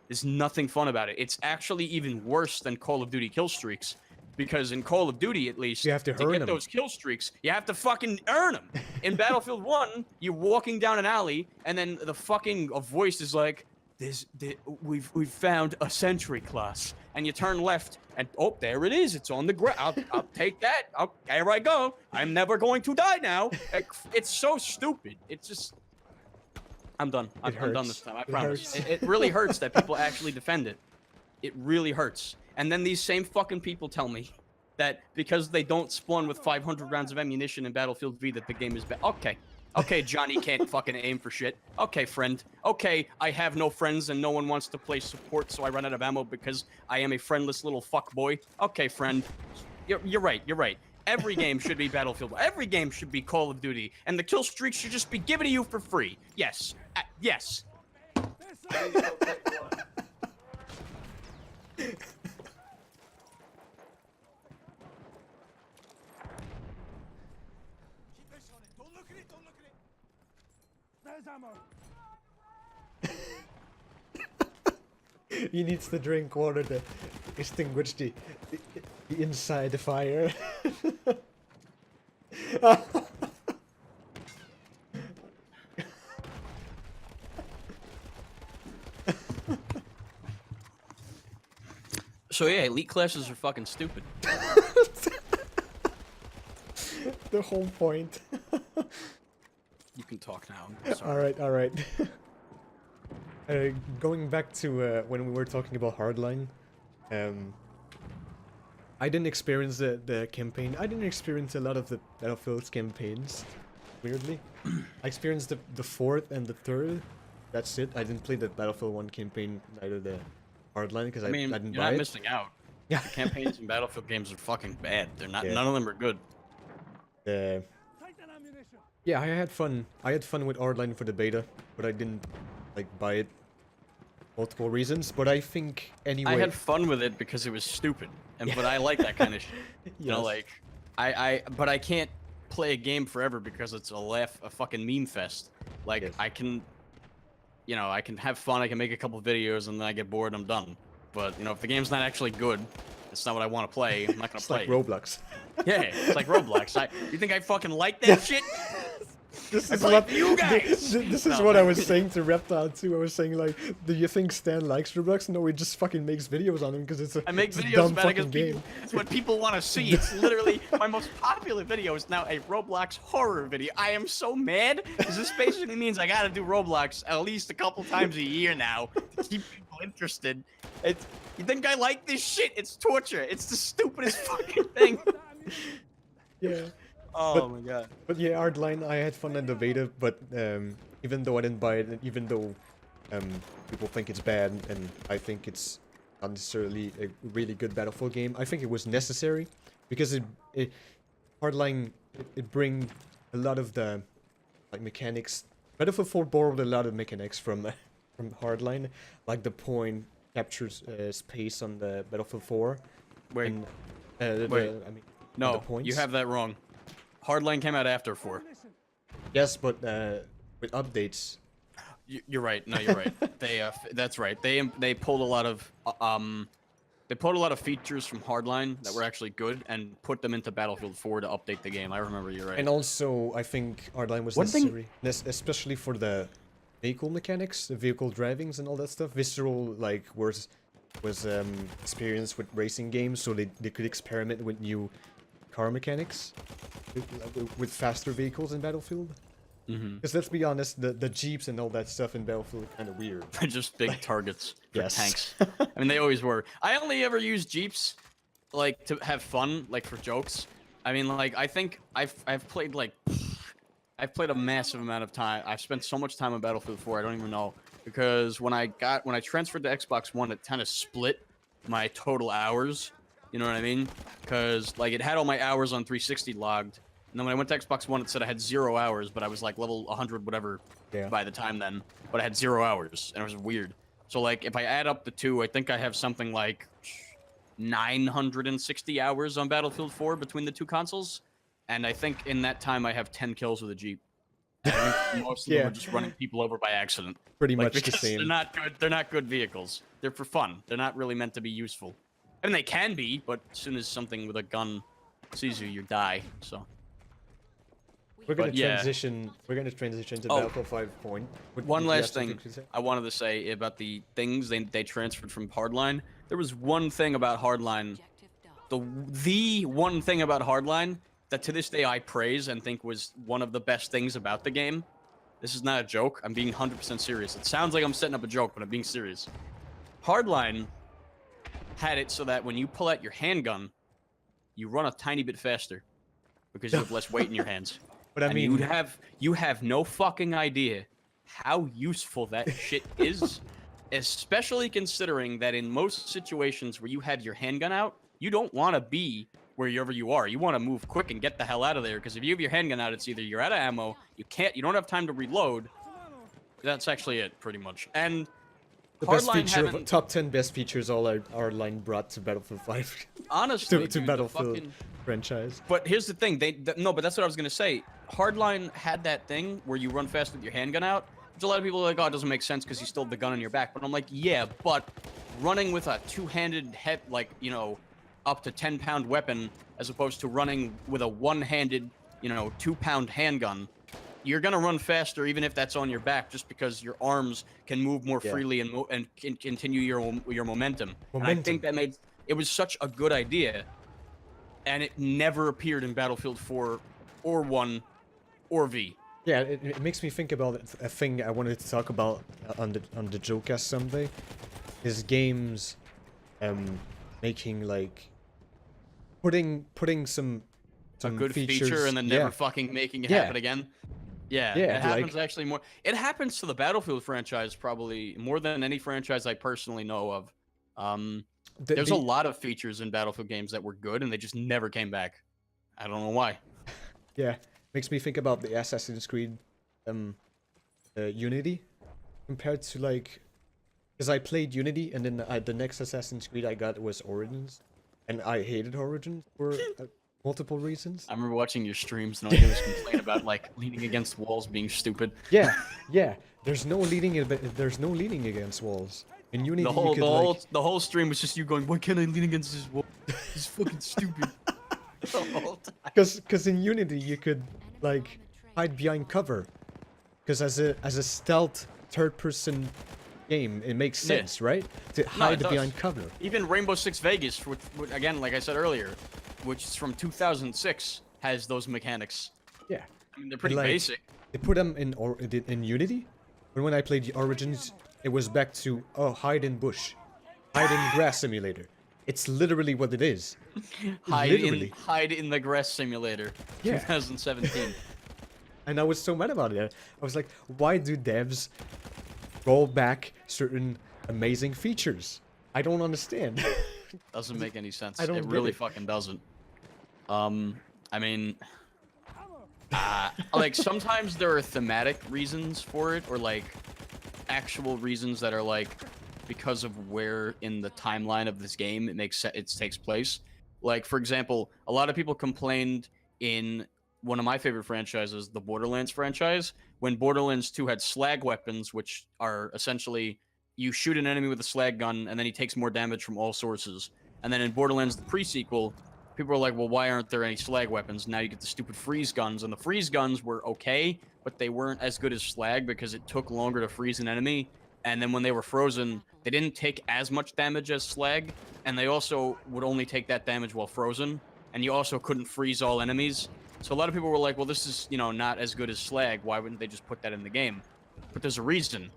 There's nothing fun about it. It's actually even worse than Call of Duty kill streaks. Because in Call of Duty, at least, you have to get those kill streaks, you have to fucking earn them. In Battlefield 1, you're walking down an alley, and then the fucking voice is like, we've found a sentry class. And you turn left, and oh, there it is. It's on the ground. I'll take that. There I go. I'm never going to die now. It's so stupid. It's just... I'm done. I'm done this time. I promise. It really hurts that people actually defend it. It really hurts. And then these same fucking people tell me that because they don't spawn with 500 rounds of ammunition in Battlefield V that the game is bad. Okay. Okay, Johnny can't fucking aim for shit. Okay, friend. Okay, I have no friends and no one wants to play support, so I run out of ammo because I am a friendless little fuckboy. Okay, friend. You're right. You're right. Every game should be Battlefield. Every game should be Call of Duty. And the kill streaks should just be given to you for free. Yes. Yes. He needs to drink water to extinguish the inside the fire. So yeah, elite classes are fucking stupid. The whole point. You can talk now. I'm sorry. Alright, alright. Going back to when we were talking about Hardline, I didn't experience the campaign. I didn't experience a lot of the Battlefield's campaigns, weirdly. I experienced the fourth and the third. That's it. I didn't play the Battlefield 1 campaign, neither the Hardline, because I didn't buy it. You're not missing out. Yeah. The campaigns in Battlefield games are fucking bad. They're not. Yeah. None of them are good. Yeah, I had fun. I had fun with Hardline for the beta, but I didn't buy it. Multiple reasons, but I think anyway. I had fun with it because it was stupid, but I like that kind of shit. You know, like but I can't play a game forever because it's a fucking meme fest. Like yes. I can have fun. I can make a couple videos, and then I get bored. I'm done. But you know, if the game's not actually good, it's not what I want to play. I'm not gonna play. It's like Roblox. Yeah, it's like Roblox. You think I fucking like that shit? This is what you guys. This is what I was saying to Reptile too. I was saying like, do you think Stan likes Roblox? No, he just fucking makes videos on him because it's a dumb fucking game. It's what people want to see. It's literally my most popular video is now a Roblox horror video. I am so mad because this basically means I gotta do Roblox at least a couple times a year now to keep people interested. You think I like this shit? It's torture. It's the stupidest fucking thing. Yeah. Oh my god. But yeah, Hardline, I had fun in the beta, but even though I didn't buy it, and even though people think it's bad, and I think it's not necessarily a really good Battlefield game, I think it was necessary because it Hardline it bring a lot of the like mechanics. Battlefield 4 borrowed a lot of mechanics from from Hardline, like the point captures space on the Battlefield 4. Wait, And, wait. I mean, no, the points. you have that wrong. Hardline came out after 4. Yes, but with updates. You're right. No, you're right. That's right. They pulled a lot of they pulled a lot of features from Hardline that were actually good and put them into Battlefield 4 to update the game. I remember, you're right. And also, I think Hardline was necessary, especially for the vehicle mechanics, the vehicle drivings and all that stuff. Visceral like was experienced with racing games, so they could experiment with new car mechanics with faster vehicles in Battlefield. Because let's be honest, the jeeps and all that stuff in Battlefield are kind of weird. They're just big targets for Yes. tanks. I mean, they always were. I only ever used jeeps, like, to have fun, like, for jokes. I mean, like, I think I've played, like, I've played a massive amount of time. I've spent so much time on Battlefield 4, I don't even know. Because when I transferred to Xbox One, it kind of split my total hours. You know what I mean? Because, like, it had all my hours on 360 logged. And then when I went to Xbox One, it said I had 0 hours, but I was like level 100 whatever by the time then. But I had 0 hours, and it was weird. So like, if I add up the two, I think I have something like 960 hours on Battlefield 4 between the two consoles. And I think in that time I have 10 kills with a Jeep. And I think most of them are just running people over by accident. Pretty Like, much the because same. They're not good. They're not good vehicles. They're for fun. They're not really meant to be useful. I mean, they can be, but as soon as something with a gun sees you, you die. So. We're gonna But, yeah. transition. We're gonna transition to Oh. Battlefield 5 point. One last thing I wanted to say about the things they transferred from Hardline. There was one thing about Hardline, the one thing about Hardline that to this day I praise and think was one of the best things about the game. This is not a joke. I'm being 100% serious. It sounds like I'm setting up a joke, but I'm being serious. Hardline had it so that when you pull out your handgun, you run a tiny bit faster because you have less weight in your hands. But I mean, you have no fucking idea how useful that shit is, especially considering that in most situations where you have your handgun out, you don't want to be wherever you are. You want to move quick and get the hell out of there, because if you have your handgun out, it's either you're out of ammo, you don't have time to reload. That's actually it, pretty much. And the best Hardline feature, haven't- top 10 best features all are line brought to Battlefield 5. honestly, to dude, the Battlefield fucking- franchise. But here's the thing, no, but that's what I was gonna say. Hardline had that thing where you run fast with your handgun out, which a lot of people are like, oh, it doesn't make sense because you still have the gun on your back. But I'm like, yeah, but running with a two-handed head, like, you know, up to 10-pound weapon, as opposed to running with a one-handed, you know, 2-pound handgun, you're gonna run faster even if that's on your back, just because your arms can move more freely and can continue your momentum. And I think that it was such a good idea, and it never appeared in Battlefield 4 or 1 or V. Yeah, it makes me think about a thing I wanted to talk about on the Jocast someday. Is games making like putting some A good features, feature and then never fucking making it happen again. Yeah, Yeah, it happens like- actually more. It happens to the Battlefield franchise probably more than any franchise I personally know of. There's a lot of features in Battlefield games that were good and they just never came back. I don't know why. Yeah, makes me think about the Assassin's Creed Unity compared to like, because I played Unity and then the next Assassin's Creed I got was Origins, and I hated Origins for multiple reasons. I remember watching your streams and all you do is complain about like leaning against walls being stupid. Yeah, yeah. There's no leaning against walls. In Unity, The whole stream was just you going, why can't I lean against this wall? It's fucking stupid. The whole time. Because in Unity you could like hide behind cover. Because as a stealth third-person game, it makes sense, right? To hide does. behind cover. Even Rainbow Six Vegas, which again, like I said earlier, which is from 2006, has those mechanics. Yeah. I mean, they're pretty like, basic. They put them in Unity, but when I played Origins, it was back to hide in bush, hide in grass simulator. It's literally what it is. Hide in the grass simulator. Yeah. 2017. And I was so mad about it. I was like, why do devs roll back certain amazing features? I don't understand. Doesn't make any sense. I don't It get really it. fucking doesn't. I mean, like sometimes there are thematic reasons for it, or like actual reasons that are like because of where in the timeline of this game it takes place. Like for example, a lot of people complained in one of my favorite franchises, the Borderlands franchise, when Borderlands 2 had slag weapons, which are essentially you shoot an enemy with a slag gun and then he takes more damage from all sources. And then in Borderlands the pre-sequel, people were like, well, why aren't there any slag weapons? Now you get the stupid freeze guns, and the freeze guns were okay, but they weren't as good as slag because it took longer to freeze an enemy. And then when they were frozen, they didn't take as much damage as slag, and they also would only take that damage while frozen, and you also couldn't freeze all enemies. So a lot of people were like, well, this is, not as good as slag. Why wouldn't they just put that in the game? But there's a reason.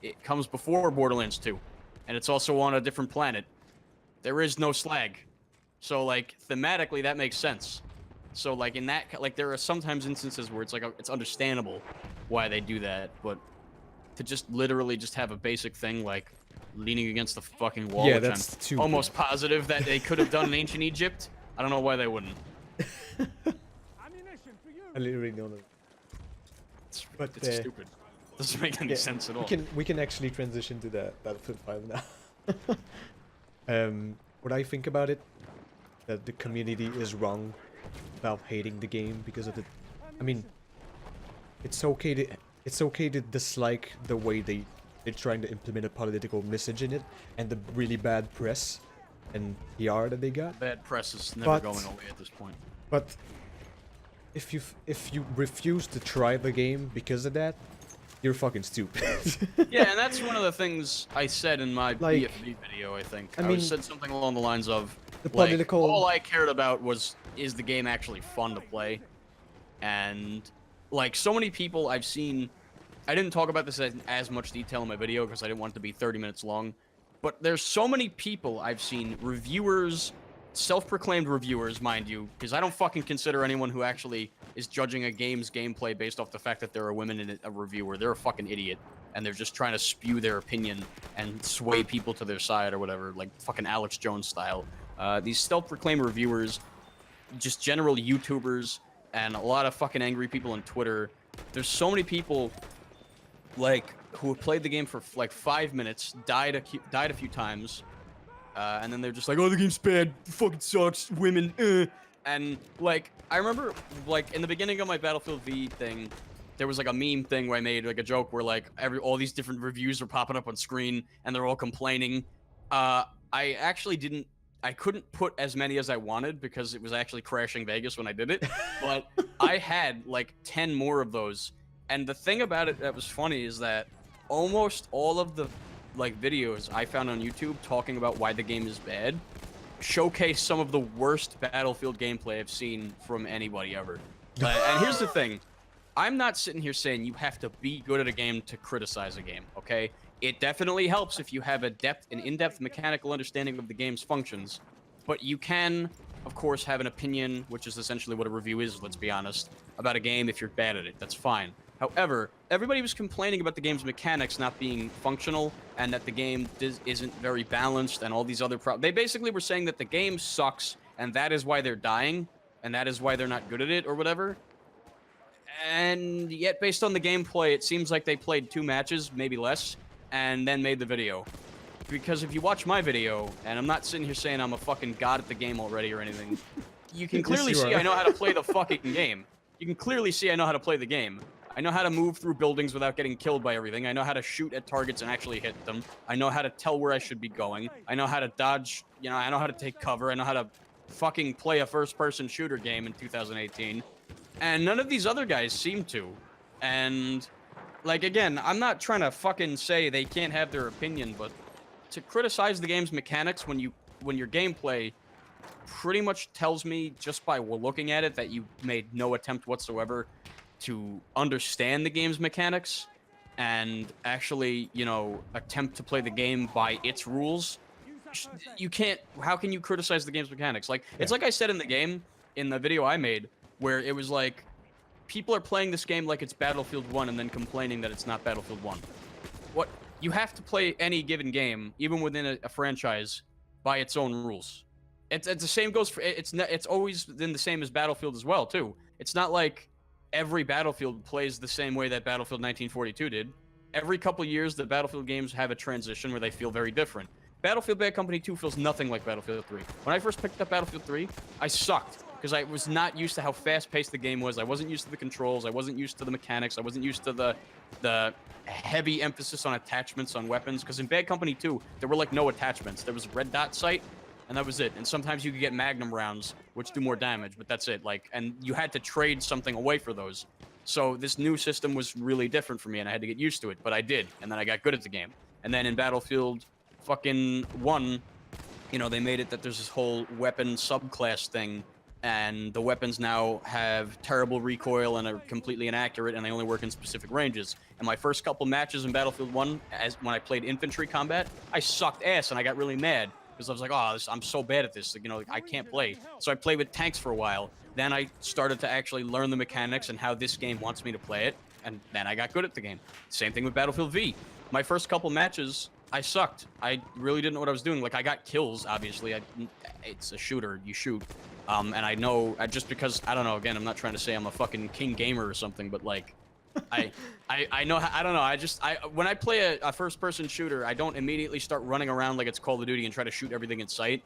It comes before Borderlands 2, and it's also on a different planet. There is no slag. So, like, thematically, that makes sense. So, like, in that, like, there are sometimes instances where it's, like, it's understandable why they do that, but to just literally just have a basic thing, like, leaning against the fucking wall, Yeah, which that's I'm too almost positive that they could have done in ancient Egypt, I don't know why they wouldn't. I literally don't know. It's stupid. Doesn't make any sense at all. We can actually transition to the Battlefield 5 now. What I think about it, that the community is wrong about hating the game because of the. I mean, it's okay to dislike the way they're trying to implement a political message in it, and the really bad press and PR that they got. Bad press is never going away at this point. But if you refuse to try the game because of that, you're fucking stupid. Yeah, and that's one of the things I said in my Like, BFV video, I think. I mean, said something along the lines of, the like, political. all I cared about is the game actually fun to play? And, like, so many people I've seen, I didn't talk about this in as much detail in my video because I didn't want it to be 30 minutes long, but there's so many people I've seen, reviewers, self-proclaimed reviewers, mind you, because I don't fucking consider anyone who actually is judging a game's gameplay based off the fact that they're a woman in a reviewer. They're a fucking idiot, and they're just trying to spew their opinion and sway people to their side or whatever, like fucking Alex Jones style. These self-proclaimed reviewers, just general YouTubers, and a lot of fucking angry people on Twitter. There's so many people, like, who have played the game for like 5 minutes, died a few times, and then they're just like, oh, the game's bad, it fucking sucks, women, And, like, I remember, like, in the beginning of my Battlefield V thing, there was, like, a meme thing where I made, like, a joke where, like, all these different reviews are popping up on screen, and they're all complaining. I actually couldn't put as many as I wanted because it was actually crashing Vegas when I did it, but I had, like, 10 more of those. And the thing about it that was funny is that almost all of the, like, videos I found on YouTube talking about why the game is bad showcase some of the worst Battlefield gameplay I've seen from anybody ever. And here's the thing. I'm not sitting here saying you have to be good at a game to criticize a game, okay? It definitely helps if you have an in-depth mechanical understanding of the game's functions, but you can, of course, have an opinion, which is essentially what a review is, let's be honest, about a game if you're bad at it. That's fine. However, everybody was complaining about the game's mechanics not being functional and that the game isn't very balanced and all these other problems. They basically were saying that the game sucks and that is why they're dying and that is why they're not good at it or whatever. And yet, based on the gameplay, it seems like they played 2 matches, maybe less, and then made the video. Because if you watch my video, and I'm not sitting here saying I'm a fucking god at the game already or anything, you can clearly see I know how to play the fucking game. You can clearly see I know how to play the game. I know how to move through buildings without getting killed by everything. I know how to shoot at targets and actually hit them. I know how to tell where I should be going. I know how to dodge, I know how to take cover. I know how to fucking play a first-person shooter game in 2018. And none of these other guys seem to. And, like, again, I'm not trying to fucking say they can't have their opinion, but to criticize the game's mechanics when your gameplay pretty much tells me just by looking at it that you made no attempt whatsoever to understand the game's mechanics and actually, attempt to play the game by its rules. You can't. How can you criticize the game's mechanics? Like, it's like I said in the video I made, where it was like, people are playing this game like it's Battlefield 1 and then complaining that it's not Battlefield 1. What? You have to play any given game, even within a franchise, by its own rules. It's the same goes for it's always been the same as Battlefield as well too. It's not like every Battlefield plays the same way that Battlefield 1942 did. Every couple years, the Battlefield games have a transition where they feel very different. Battlefield Bad Company 2 feels nothing like Battlefield 3. When I first picked up Battlefield 3, I sucked because I was not used to how fast-paced the game was. I wasn't used to the controls. I wasn't used to the mechanics. I wasn't used to the heavy emphasis on attachments on weapons. Because in Bad Company 2, there were like no attachments. There was a red dot sight, and that was it. And sometimes you could get Magnum rounds, which do more damage, but that's it. Like, and you had to trade something away for those. So this new system was really different for me, and I had to get used to it. But I did, and then I got good at the game. And then in Battlefield fucking 1, you know, they made it that there's this whole weapon subclass thing, and the weapons now have terrible recoil and are completely inaccurate, and they only work in specific ranges. And my first couple matches in Battlefield 1, when I played infantry combat, I sucked ass, and I got really mad. Because I was like, oh, I'm so bad at this. Like, you know, like, I can't play. So I played with tanks for a while. Then I started to actually learn the mechanics and how this game wants me to play it. And then I got good at the game. Same thing with Battlefield V. My first couple matches, I sucked. I really didn't know what I was doing. Like, I got kills, obviously. It's a shooter. You shoot. And I know, just because, I don't know, again, I'm not trying to say I'm a fucking king gamer or something, but, like, I know, I don't know, when I play a first-person shooter, I don't immediately start running around like it's Call of Duty and try to shoot everything in sight.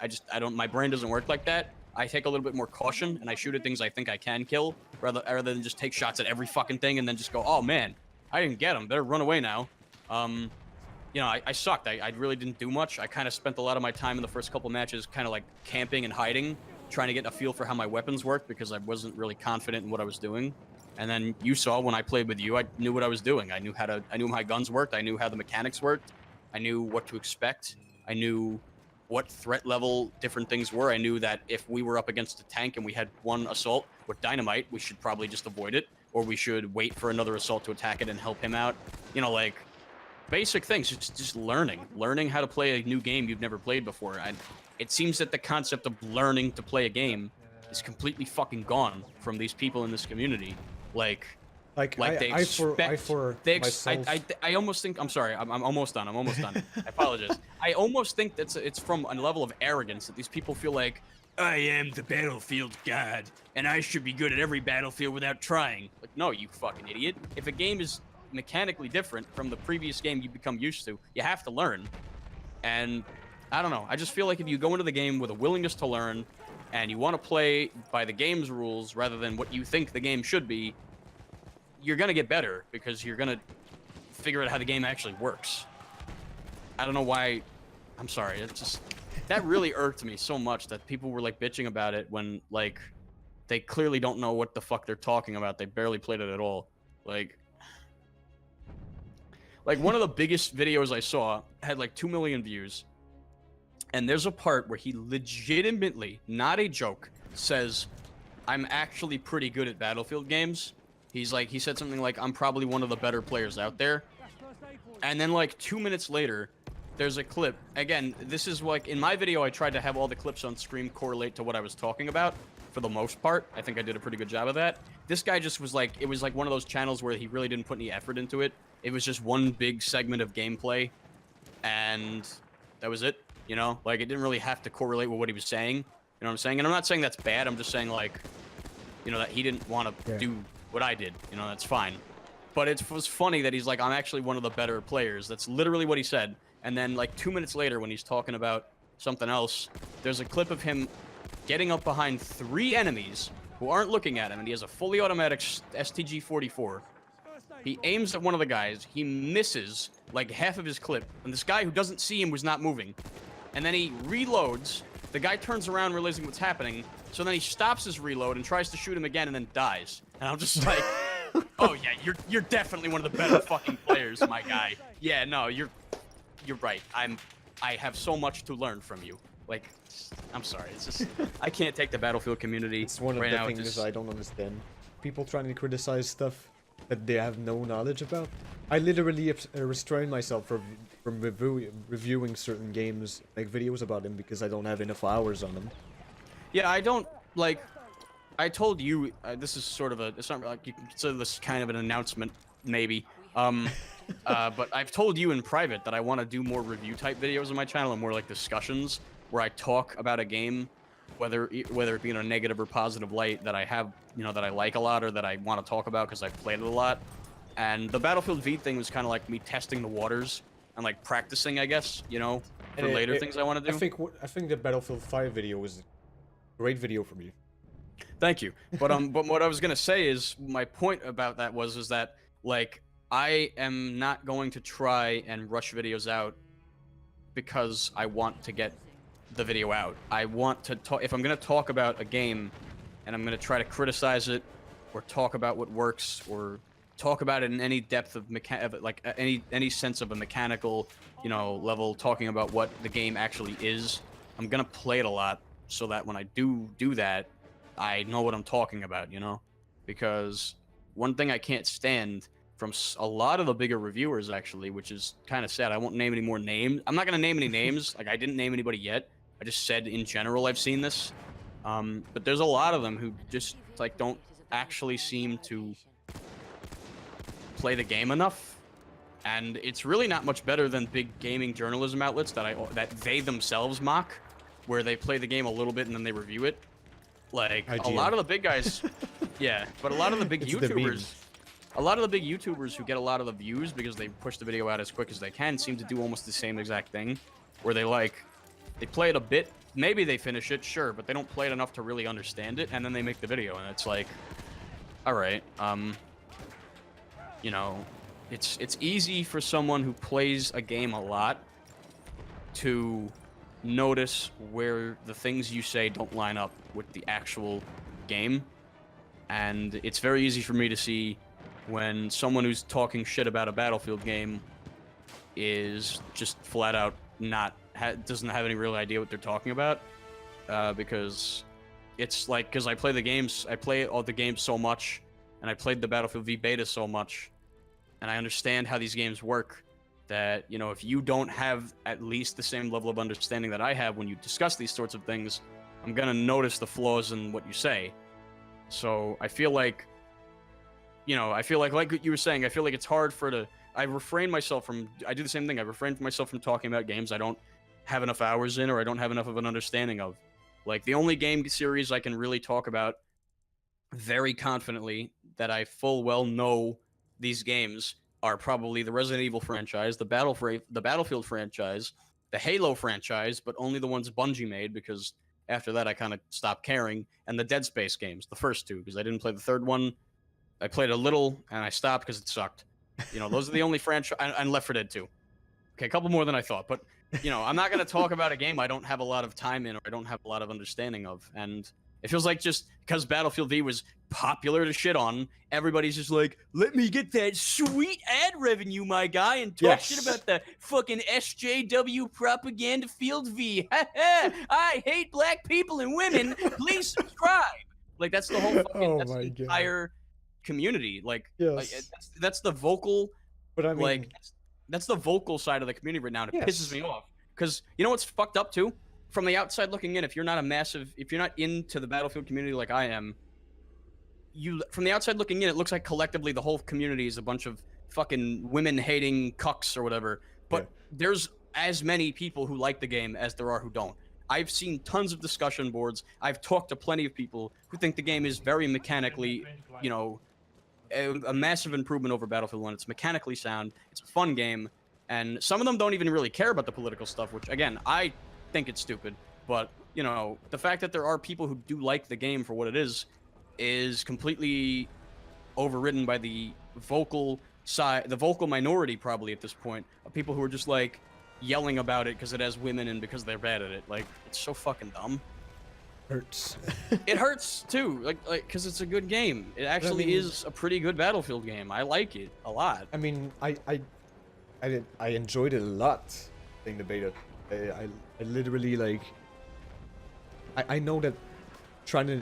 My brain doesn't work like that. I take a little bit more caution, and I shoot at things I think I can kill, rather than just take shots at every fucking thing and then just go, oh man, I didn't get him, better run away now. You know, I sucked. I really didn't do much. I kind of spent a lot of my time in the first couple matches kind of like camping and hiding, trying to get a feel for how my weapons worked because I wasn't really confident in what I was doing. And then you saw when I played with you, I knew what I was doing. I knew how my guns worked. I knew how the mechanics worked. I knew what to expect. I knew what threat level different things were. I knew that if we were up against a tank and we had one assault with dynamite, we should probably just avoid it, or we should wait for another assault to attack it and help him out. You know, like basic things. It's just learning how to play a new game you've never played before. It seems that the concept of learning to play a game is completely fucking gone from these people in this community. Like they expect. I almost think. I'm sorry. I'm almost done. I apologize. I almost think it's from a level of arrogance that these people feel like I am the battlefield god and I should be good at every battlefield without trying. Like, no, you fucking idiot. If a game is mechanically different from the previous game you become used to, you have to learn. And I don't know. I just feel like if you go into the game with a willingness to learn, and you want to play by the game's rules rather than what you think the game should be, you're going to get better because you're going to figure out how the game actually works. I don't know why. I'm sorry. It's just, that really irked me so much that people were like bitching about it when like they clearly don't know what the fuck they're talking about. They barely played it at all. Like one of the biggest videos I saw had like 2 million views. And there's a part where he legitimately, not a joke, says, I'm actually pretty good at Battlefield games. He said something like, I'm probably one of the better players out there. And then like 2 minutes later, there's a clip. Again, this is like, in my video, I tried to have all the clips on screen correlate to what I was talking about. For the most part, I think I did a pretty good job of that. This guy just was like, it was like one of those channels where he really didn't put any effort into it. It was just one big segment of gameplay. And that was it. You know, like, it didn't really have to correlate with what he was saying. You know what I'm saying? And I'm not saying that's bad. I'm just saying, like, you know, that he didn't want to do what I did. You know, that's fine. But it was funny that he's like, I'm actually one of the better players. That's literally what he said. And then, like, 2 minutes later, when he's talking about something else, there's a clip of him getting up behind 3 enemies who aren't looking at him. And he has a fully automatic STG-44. He aims at one of the guys. He misses, like, half of his clip. And this guy who doesn't see him was not moving. And then he reloads. The guy turns around, realizing what's happening. So then he stops his reload and tries to shoot him again and then dies. And I'm just like, oh yeah, you're definitely one of the better fucking players, my guy. Yeah, no, you're right. I have so much to learn from you. Like, I'm sorry. It's just, I can't take the Battlefield community. It's one of right the now, things I don't understand. People trying to criticize stuff that they have no knowledge about. I literally restrain myself from reviewing certain games, like videos about them, because I don't have enough hours on them. Yeah, I don't, like, I told you, this is sort of a, it's not like, you can consider this kind of an announcement, maybe. But I've told you in private that I want to do more review type videos on my channel and more like discussions where I talk about a game whether it be in a negative or positive light that I have, that I like a lot or that I want to talk about because I've played it a lot. And the Battlefield V thing was kind of like me testing the waters and like practicing, I guess, for later things I want to do. I think the Battlefield 5 video was a great video for me. Thank you. But but what I was gonna say is my point about that is that like I am not going to try and rush videos out because I want to get the video out. I want to talk. If I'm gonna talk about a game, and I'm gonna try to criticize it, or talk about what works, or talk about it in any depth of any sense of a mechanical, level, talking about what the game actually is, I'm gonna play it a lot so that when I do that, I know what I'm talking about, because one thing I can't stand from a lot of the bigger reviewers, actually, which is kind of sad. I won't name any more names. I'm not gonna name any names. Like, I didn't name anybody yet. I just said in general I've seen this. But there's a lot of them who just like don't actually seem to play the game enough, and it's really not much better than big gaming journalism outlets that they themselves mock, where they play the game a little bit and then they review it. Like a lot of the big guys, yeah, but a lot of the big YouTubers, who get a lot of the views because they push the video out as quick as they can, seem to do almost the same exact thing, where they play it a bit, maybe they finish it, sure, but they don't play it enough to really understand it, and then they make the video, and it's like, all right, it's easy for someone who plays a game a lot to notice where the things you say don't line up with the actual game, and it's very easy for me to see when someone who's talking shit about a Battlefield game is just flat out doesn't have any real idea what they're talking about, because it's like, because I play all the games so much, and I played the Battlefield V beta so much, and I understand how these games work, that, if you don't have at least the same level of understanding that I have when you discuss these sorts of things, I'm gonna notice the flaws in what you say. So I feel like, like what you were saying, I feel like it's hard I do the same thing. I refrain myself from talking about games I don't have enough hours in, or I don't have enough of an understanding of. Like, the only game series I can really talk about very confidently that I full well know these games are probably the Resident Evil franchise, the Battlefield franchise, the Halo franchise, but only the ones Bungie made, because after that I kind of stopped caring, and the Dead Space games, the first two, because I didn't play the third one. I played a little, and I stopped because it sucked. Those are the only franchise, and Left 4 Dead 2. Okay, a couple more than I thought, but, I'm not going to talk about a game I don't have a lot of time in, or I don't have a lot of understanding of, and it feels like just because Battlefield V was popular to shit on, everybody's just like, let me get that sweet ad revenue, my guy, and talk shit about the fucking SJW propaganda field V. I hate black people and women. Please subscribe. Like, that's the whole fucking, that's the entire community. Like, that's the vocal, but I mean, like, that's the vocal side of the community right now, and it pisses me off. Because you know what's fucked up too? From the outside looking in, if you're not into the Battlefield community like I am, from the outside looking in, it looks like collectively the whole community is a bunch of fucking women-hating cucks or whatever. But there's as many people who like the game as there are who don't. I've seen tons of discussion boards. I've talked to plenty of people who think the game is very mechanically, a massive improvement over Battlefield 1. It's mechanically sound. It's a fun game. And some of them don't even really care about the political stuff, which, again, I think it's stupid. But, the fact that there are people who do like the game for what it is completely overridden by the vocal side, the vocal minority probably at this point, of people who are just, like, yelling about it because it has women and because they're bad at it. Like, it's so fucking dumb. Hurts. It hurts too, like because it's a good game. It actually is a pretty good Battlefield game. I like it a lot. I mean, I enjoyed it a lot playing the beta. I literally, like, I know that trying to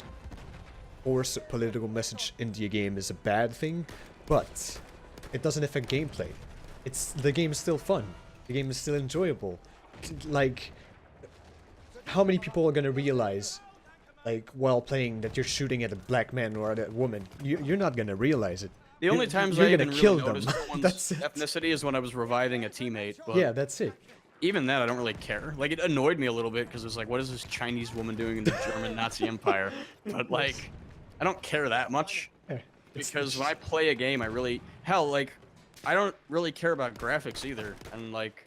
force a political message into a game is a bad thing, but it doesn't affect gameplay. The game is still fun. The game is still enjoyable. Like, how many people are gonna realize, like, while playing, that you're shooting at a black man or at a woman? You're not gonna realize it. The only times I even really noticed someone's ethnicity is when I was reviving a teammate. But yeah, that's it. even then, I don't really care. Like, it annoyed me a little bit because it's like, what is this Chinese woman doing in the German Nazi Empire? But like, I don't care that much Yeah, because when I play a game, I really like, I don't really care about graphics either. And like,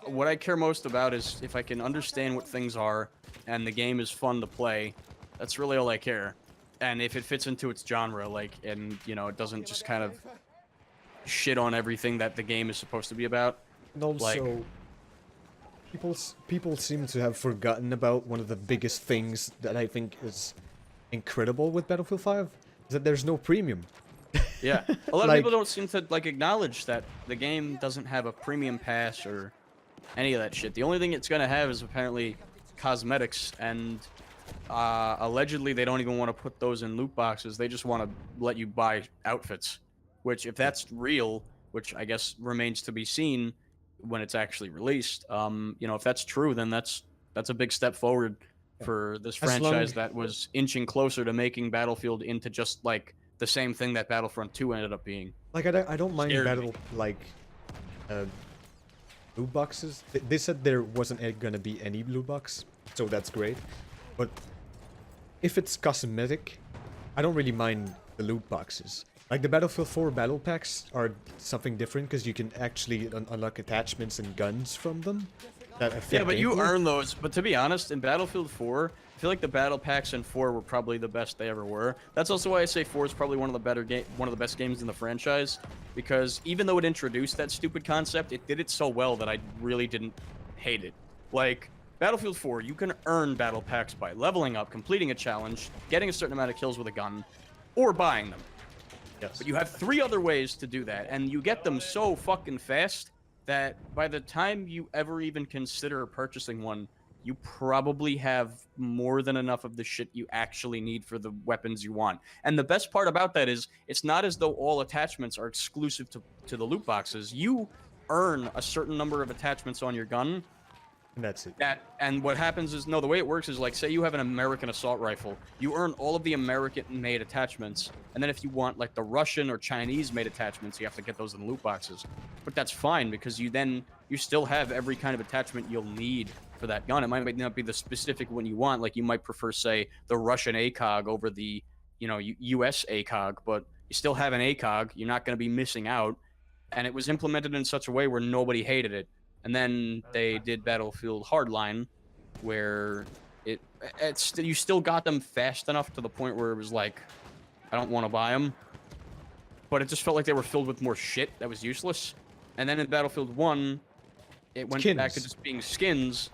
what I care most about is if I can understand what things are and the game is fun to play. That's really all I care. And if it fits into its genre, like, and you know, it doesn't just kind of shit on everything that the game is supposed to be about. and also, people seem to have forgotten about one of the biggest things that I think is incredible with Battlefield 5 is that there's no premium. Yeah, a lot of Like- people don't seem to like acknowledge that the game doesn't have a premium pass or any of that shit. The only thing it's gonna have is apparently cosmetics, and allegedly they don't even want to put those in loot boxes. They just want to let you buy outfits, which if that's real, which I guess remains to be seen when it's actually released. You know, if that's true, then that's a big step forward for this As long- franchise that was inching closer to making Battlefield into just like the same thing that Battlefront 2 ended up being. Like, I don't mind Scared me. loot boxes. They said there wasn't gonna be any loot box, so that's great. But if it's cosmetic, I don't really mind the loot boxes. Like, the Battlefield 4 battle packs are something different because you can actually unlock attachments and guns from them. That affect Yeah, but you gameplay. earn those. But to be honest, in Battlefield 4, I feel like the battle packs in 4 were probably the best they ever were. That's also why I say 4 is probably one of the best games in the franchise, because even though it introduced that stupid concept, it did it so well that I really didn't hate it. Like, Battlefield 4, you can earn battle packs by leveling up, completing a challenge, getting a certain amount of kills with a gun, or buying them. Yes. But you have 3 other ways to do that, and you get them so fucking fast that by the time you ever even consider purchasing one, you probably have more than enough of the shit you actually need for the weapons you want. And the best part about that is, it's not as though all attachments are exclusive to the loot boxes. You earn a certain number of attachments on your gun, And that's it. and what happens is, no, the way it works is, like, say you have an American assault rifle, you earn all of the American-made attachments, and then if you want, like, the Russian or Chinese-made attachments, you have to get those in the loot boxes. But that's fine, because you still have every kind of attachment you'll need for that gun. It might not be the specific one you want, like, you might prefer, say, the Russian ACOG over the, you know, US ACOG, but you still have an ACOG, you're not going to be missing out, and it was implemented in such a way where nobody hated it. And then they did Battlefield Hardline, where you still got them fast enough to the point where it was like, I don't want to buy them. But it just felt like they were filled with more shit that was useless. And then in Battlefield 1, it went back to Skins. just being skins,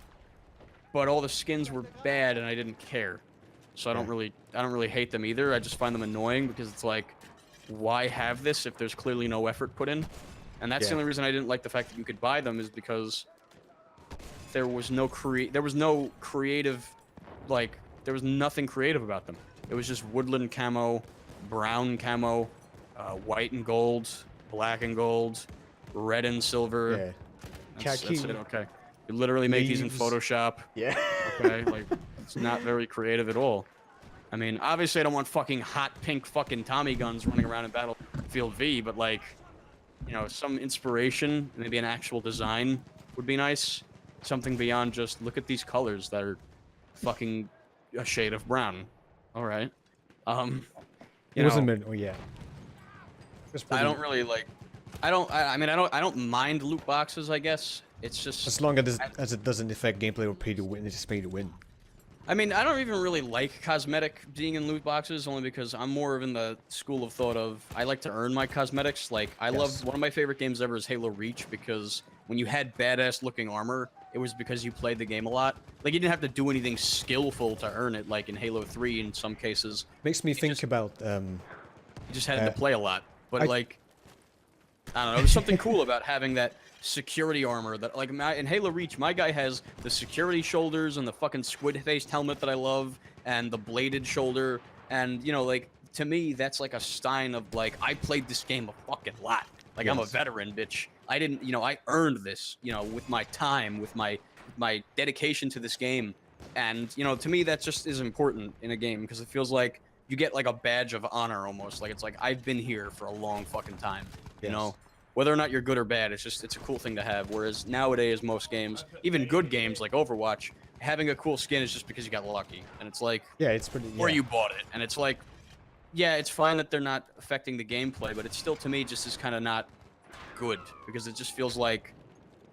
but all the skins were bad and I didn't care. So I don't really hate them either. I just find them annoying because it's like, why have this if there's clearly no effort put in? And that's the Yeah. only reason I didn't like the fact that you could buy them, is because there was no creative, like, there was nothing creative about them. It was just woodland camo, brown camo, white and gold, black and gold, red and silver. Yeah. That's Khaki. it, okay. You literally make these in leaves. Photoshop. Yeah. Okay, like, it's not very creative at all. I mean, obviously I don't want fucking hot pink fucking Tommy guns running around in Battlefield V, but like, you know, some inspiration, maybe an actual design would be nice. Something beyond just, look at these colors that are fucking a shade of brown. All right. It You wasn't know, meant. Oh yeah. I don't really like. I mean, I don't mind loot boxes. I guess it's just. As long as it doesn't affect gameplay or pay to win, it's just pay to win. I mean, I don't even really like cosmetic being in loot boxes, only because I'm more of in the school of thought of, I like to earn my cosmetics. Like, I love, one of my favorite games ever is Halo Reach, because when you had badass looking armor, it was because you played the game a lot. Like, you didn't have to do anything skillful to earn it, like in Halo 3 in some cases. Makes me think about You just had to Uh, play a lot. But I- like, I don't know, there's something cool about having that security armor that, like, in Halo Reach, my guy has the security shoulders and the fucking squid-faced helmet that I love, and the bladed shoulder, and, you know, like, to me, that's like a sign of, like, I played this game a fucking lot. Like, I'm a Yes. veteran, bitch. I didn't, you know, I earned this, you know, with my time, with my dedication to this game. And, you know, to me, that just is important in a game, because it feels like you get, like, a badge of honor, almost. Like, it's like, I've been here for a long fucking time, you Yes. know? Whether or not you're good or bad, it's a cool thing to have. Whereas nowadays, most games, even good games like Overwatch, having a cool skin is just because you got lucky, and it's like, Yeah, it's pretty. or Yeah. you bought it, and it's like, yeah, it's fine that they're not affecting the gameplay, but it's still, to me, just is kind of not good, because it just feels like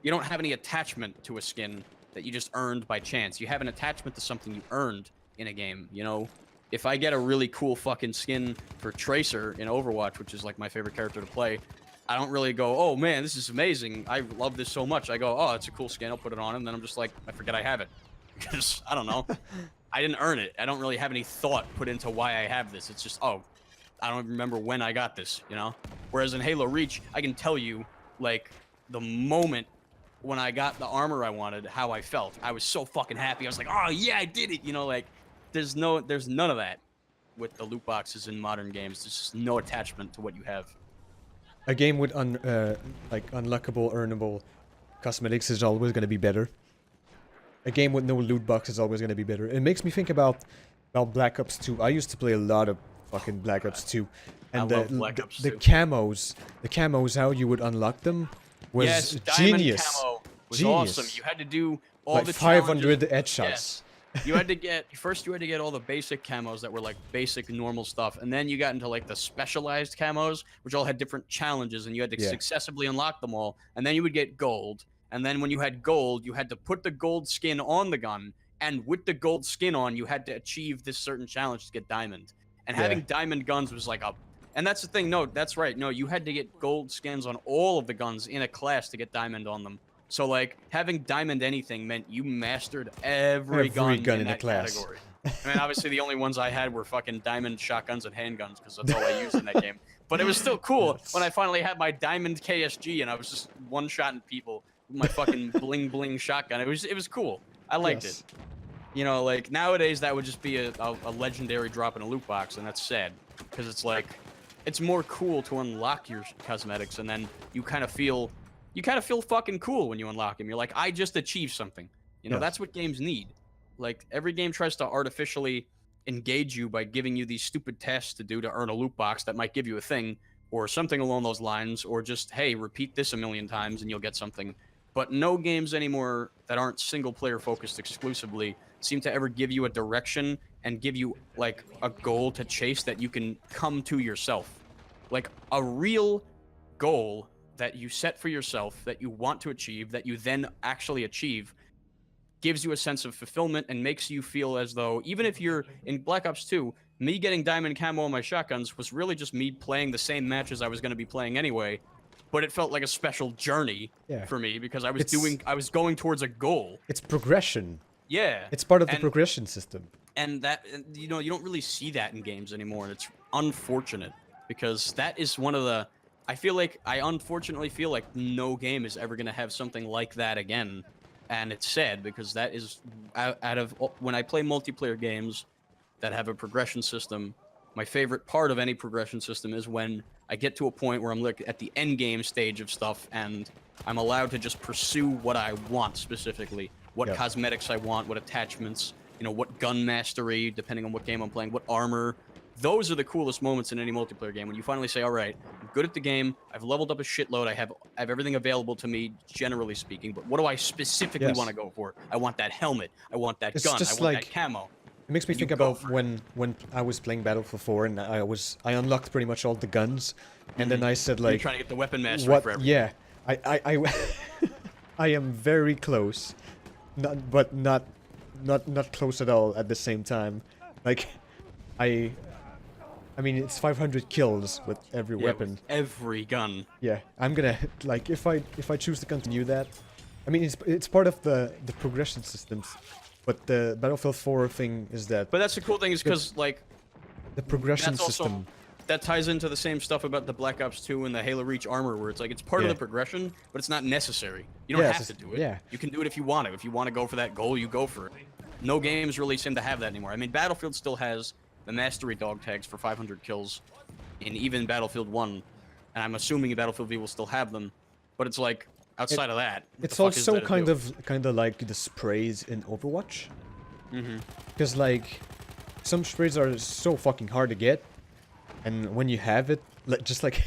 you don't have any attachment to a skin that you just earned by chance. You have an attachment to something you earned in a game, you know? If I get a really cool fucking skin for Tracer in Overwatch, which is like my favorite character to play, I don't really go, oh man, this is amazing, I love this so much. I go, oh, it's a cool skin, I'll put it on, and then I'm just like, I forget I have it. Because, I don't know, I didn't earn it. I don't really have any thought put into why I have this. It's just, oh, I don't remember when I got this, you know? Whereas in Halo Reach, I can tell you, like, the moment when I got the armor I wanted, how I felt. I was so fucking happy. I was like, oh yeah, I did it, you know, like, there's none of that with the loot boxes in modern games. There's just no attachment to what you have. A game with like unlockable, earnable cosmetics is always going to be better. A game with no loot box is always going to be better. It makes me think about Black Ops 2. I used to play a lot of fucking Black Ops 2, and I love Black Ops 2. the camos, how you would unlock them was Yes, genius. Diamond camo was Genius. awesome. You had to do all Like the 500 challenges. headshots. Yes. You had to get all the basic camos that were like basic normal stuff, and then you got into like the specialized camos, which all had different challenges, and you had to Yeah. successively unlock them all. And then you would get gold, and then when you had gold, you had to put the gold skin on the gun, and with the gold skin on, you had to achieve this certain challenge to get diamond. And Yeah. having diamond guns was like a, and that's the thing. No, that's right. No, you had to get gold skins on all of the guns in a class to get diamond on them. So like having diamond anything meant you mastered every gun in the that class. category. I mean, obviously the only ones I had were fucking diamond shotguns and handguns because that's all I used in that game. But it was still cool when I finally had my diamond KSG and I was just one-shotting people with my fucking bling bling shotgun. It was cool. I liked it. You know, like nowadays that would just be a legendary drop in a loot box, and that's sad because it's like it's more cool to unlock your cosmetics, and then you kind of feel fucking cool when you unlock them. You're like, I just achieved something. You know, that's what games need. Like every game tries to artificially engage you by giving you these stupid tasks to do to earn a loot box that might give you a thing or something along those lines, or just, hey, repeat this a million times and you'll get something. But no games anymore that aren't single player focused exclusively seem to ever give you a direction and give you like a goal to chase that you can come to yourself. Like a real goal that you set for yourself, that you want to achieve, that you then actually achieve, gives you a sense of fulfillment and makes you feel as though, even if you're in Black Ops 2, me getting diamond camo on my shotguns was really just me playing the same matches I was going to be playing anyway, but it felt like a special journey for me because I was going towards a goal. It's progression. Yeah. It's part of the progression system. And that, you know, you don't really see that in games anymore, and it's unfortunate because that is one of the, I unfortunately feel like no game is ever going to have something like that again. And it's sad because that is, out of, when I play multiplayer games that have a progression system, my favorite part of any progression system is when I get to a point where I'm like at the end game stage of stuff and I'm allowed to just pursue what I want specifically. What cosmetics I want, what attachments, you know, what gun mastery, depending on what game I'm playing, what armor. Those are the coolest moments in any multiplayer game when you finally say, all right, I'm good at the game, I've leveled up a shitload, I have everything available to me, generally speaking, but what do I specifically want to go for? I want that helmet, I want that gun, I want that camo. It makes me think about when I was playing Battlefield 4 and I unlocked pretty much all the guns, and then I said like, you're trying to get the weapon mastery for everything. Yeah, I am very close, but not close at all at the same time. Like, I mean, it's 500 kills with every weapon. With every gun. Yeah, I'm gonna, like, if I choose to continue that, I mean, it's part of the progression systems, but the Battlefield 4 thing is that. But that's the cool thing is because, like, the progression system. That ties into the same stuff about the Black Ops 2 and the Halo Reach armor, where it's like, it's part of the progression, but it's not necessary. You don't have to do it. Yeah. You can do it if you want to. If you want to go for that goal, you go for it. No games really seem to have that anymore. I mean, Battlefield still has the mastery dog tags for 500 kills in even Battlefield 1, and I'm assuming Battlefield V will still have them, but it's like, outside of that, it's also kind of like the sprays in Overwatch. Because like, some sprays are so fucking hard to get, and when you have it, like just like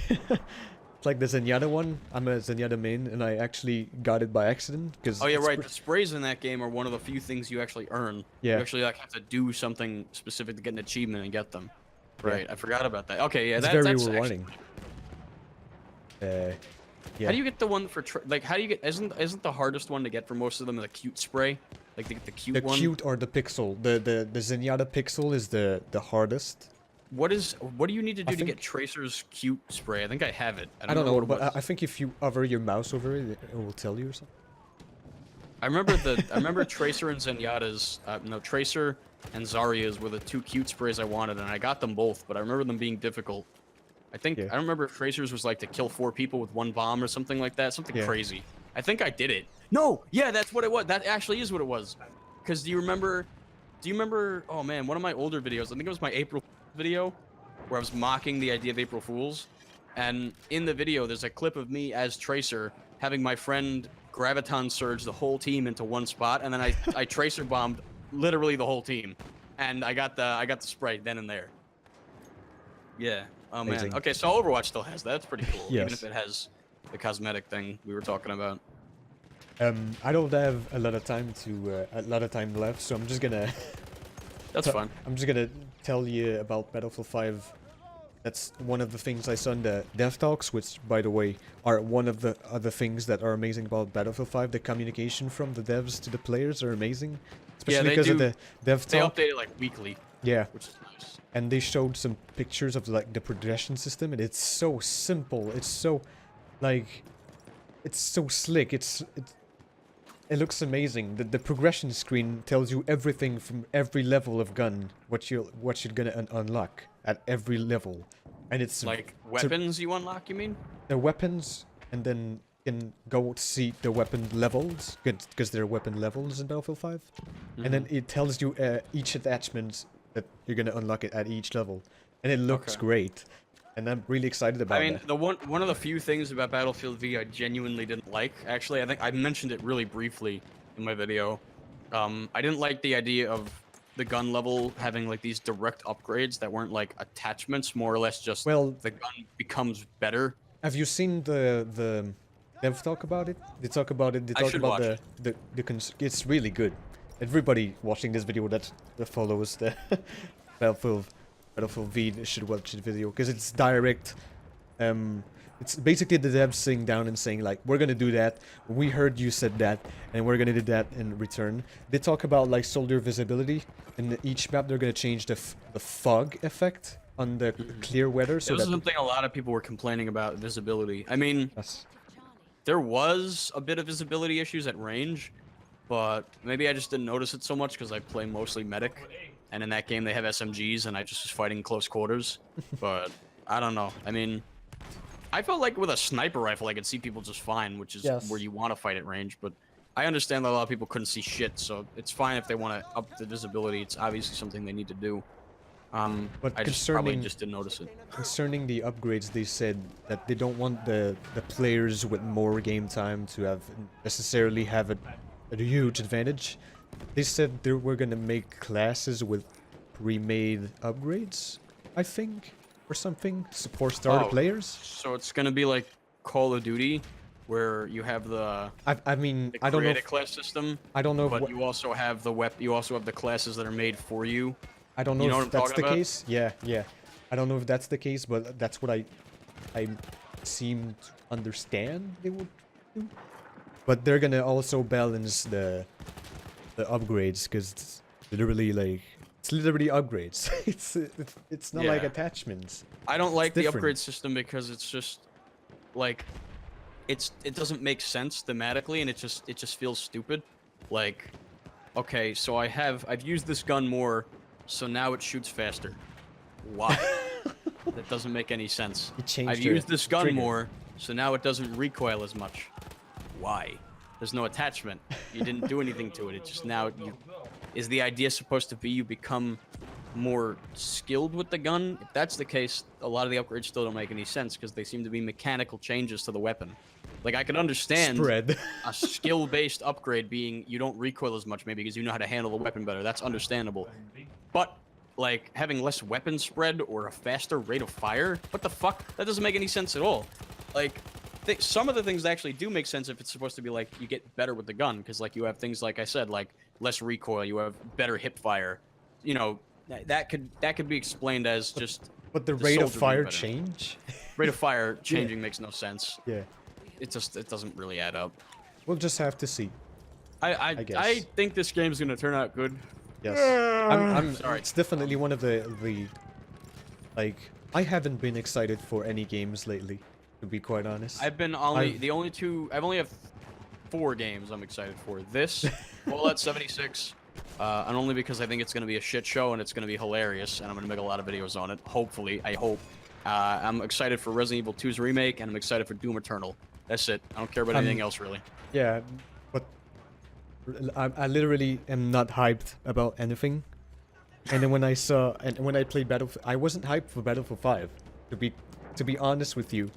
got like the Zenyatta one. I'm a Zenyatta main, and I actually got it by accident because. Oh yeah, right. The sprays in that game are one of the few things you actually earn. Yeah. You actually like have to do something specific to get an achievement and get them. Yeah. Right. I forgot about that. Okay, yeah, It's that's very actually rewarding. Yeah. How do you get the one for like? How do you get? Isn't the hardest one to get for most of them the cute spray? Like the cute one. The cute or the pixel. The Zenyatta pixel is the hardest. What do you need to do to think- get Tracer's cute spray? I think I have it. I don't know, what it but was. I think if you hover your mouse over it, it will tell you or something. I remember Tracer and Zenyatta's. No, Tracer and Zarya's were the two cute sprays I wanted, and I got them both. But I remember them being difficult. I think Yeah. I don't remember if Tracer's was like to kill 4 people with 1 bomb or something like that. Something Yeah. crazy. I think I did it. No, yeah, that's what it was. That actually is what it was. Because do you remember? Oh man, one of my older videos. I think it was my April video, where I was mocking the idea of April Fools. And in the video, there's a clip of me as Tracer having my friend Graviton surge the whole team into one spot, and then I Tracer bombed literally the whole team, and I got the spray then and there. Yeah. Oh man. Amazing. Okay, so Overwatch still has that. That's pretty cool. Even Yes. if it has the cosmetic thing we were talking about. I don't have a lot of time left, so I'm just gonna. That's fun. I'm just gonna tell you about Battlefield 5. That's one of the things I saw in the dev talks, which, by the way, are one of the other things that are amazing about Battlefield 5. The communication from the devs to the players are amazing, especially they because of do. the dev They talk. update it like weekly, Yeah, which is nice. and they showed some pictures of like the progression system, and it's so simple. It's so, like, it's so slick. It looks amazing. The progression screen tells you everything from every level of gun, what you're gonna unlock at every level, and it's Like weapons you unlock, you mean? the weapons, and then you can go to see the weapon levels, because there are weapon levels in Battlefield 5, and then it tells you each attachment that you're gonna unlock it at each level, and it looks Okay. great, and I'm really excited about I mean, that. the one of the few things about Battlefield V I genuinely didn't like. Actually, I think I mentioned it really briefly in my video. I didn't like the idea of the gun level having like these direct upgrades that weren't like attachments, more or less just Well, the gun becomes better. have you seen the dev talk about it? They talk about it. They I talk should about watch it's really good. Everybody watching this video that follows the Battlefield V should watch the video, because it's direct. It's basically the devs sitting down and saying like, we're gonna do that. We heard you said that, and we're gonna do that in return. They talk about like soldier visibility. In each map, they're gonna change the fog effect on the clear weather. So This is that something a lot of people were complaining about, visibility. I mean, Yes. there was a bit of visibility issues at range, but maybe I just didn't notice it so much because I play mostly medic, and in that game they have SMGs and I just was fighting close quarters. But I don't know. I mean, I felt like with a sniper rifle I could see people just fine, which is Yes. where you want to fight at range. But I understand that a lot of people couldn't see shit, so it's fine if they want to up the visibility. It's obviously something they need to do. But I just probably concerning- just didn't notice it. Concerning the upgrades, they said that they don't want the players with more game time to necessarily have a huge advantage. They said they were gonna make classes with pre-made upgrades, I think, or something, for starter Oh. players. So it's gonna be like Call of Duty, where you have the I mean, the I don't know. create a class system, I don't know. but you also have the You also have the classes that are made for you. I don't know You know if what I'm that's the talking about? case. Yeah, yeah. I don't know if that's the case, but that's what I seem to understand they would do. But they're gonna also balance the upgrades, because it's literally upgrades. it's not like Yeah. attachments. I don't like the different. upgrade system because it's just like it doesn't make sense thematically, and it just feels stupid. Like, okay, so I've used this gun more, so now it shoots faster. Why? That doesn't make any sense. You changed I've your used this gun trigger. more, so now it doesn't recoil as much. Why? There's no attachment. You didn't do anything to it. It just now you. Is the idea supposed to be you become more skilled with the gun? If that's the case, a lot of the upgrades still don't make any sense because they seem to be mechanical changes to the weapon. Like, I could understand Spread. a skill-based upgrade being you don't recoil as much maybe because you know how to handle the weapon better. That's understandable. But, like, having less weapon spread or a faster rate of fire? What the fuck? That doesn't make any sense at all. like some of the things actually do make sense if it's supposed to be like you get better with the gun, because like you have things like I said, like less recoil, you have better hip fire. You know, that could be explained as just. But the rate of soldier being fire better. change? Rate of fire changing makes no sense. Yeah. It doesn't really add up. We'll just have to see. I guess. I think this game's gonna turn out good. Yes. I'm Sorry. It's definitely one of the like I haven't been excited for any games lately, to be quite honest. I've only have 4 games I'm excited for. This, Fallout 76, and only because I think it's gonna be a shit show and it's gonna be hilarious, and I'm gonna make a lot of videos on it. Hopefully, I hope. I'm excited for Resident Evil 2's remake, and I'm excited for Doom Eternal. That's it. I don't care about anything else really. Yeah, but I literally am not hyped about anything. And then when I played Battlefield, I wasn't hyped for Battlefield 5. To be honest with you,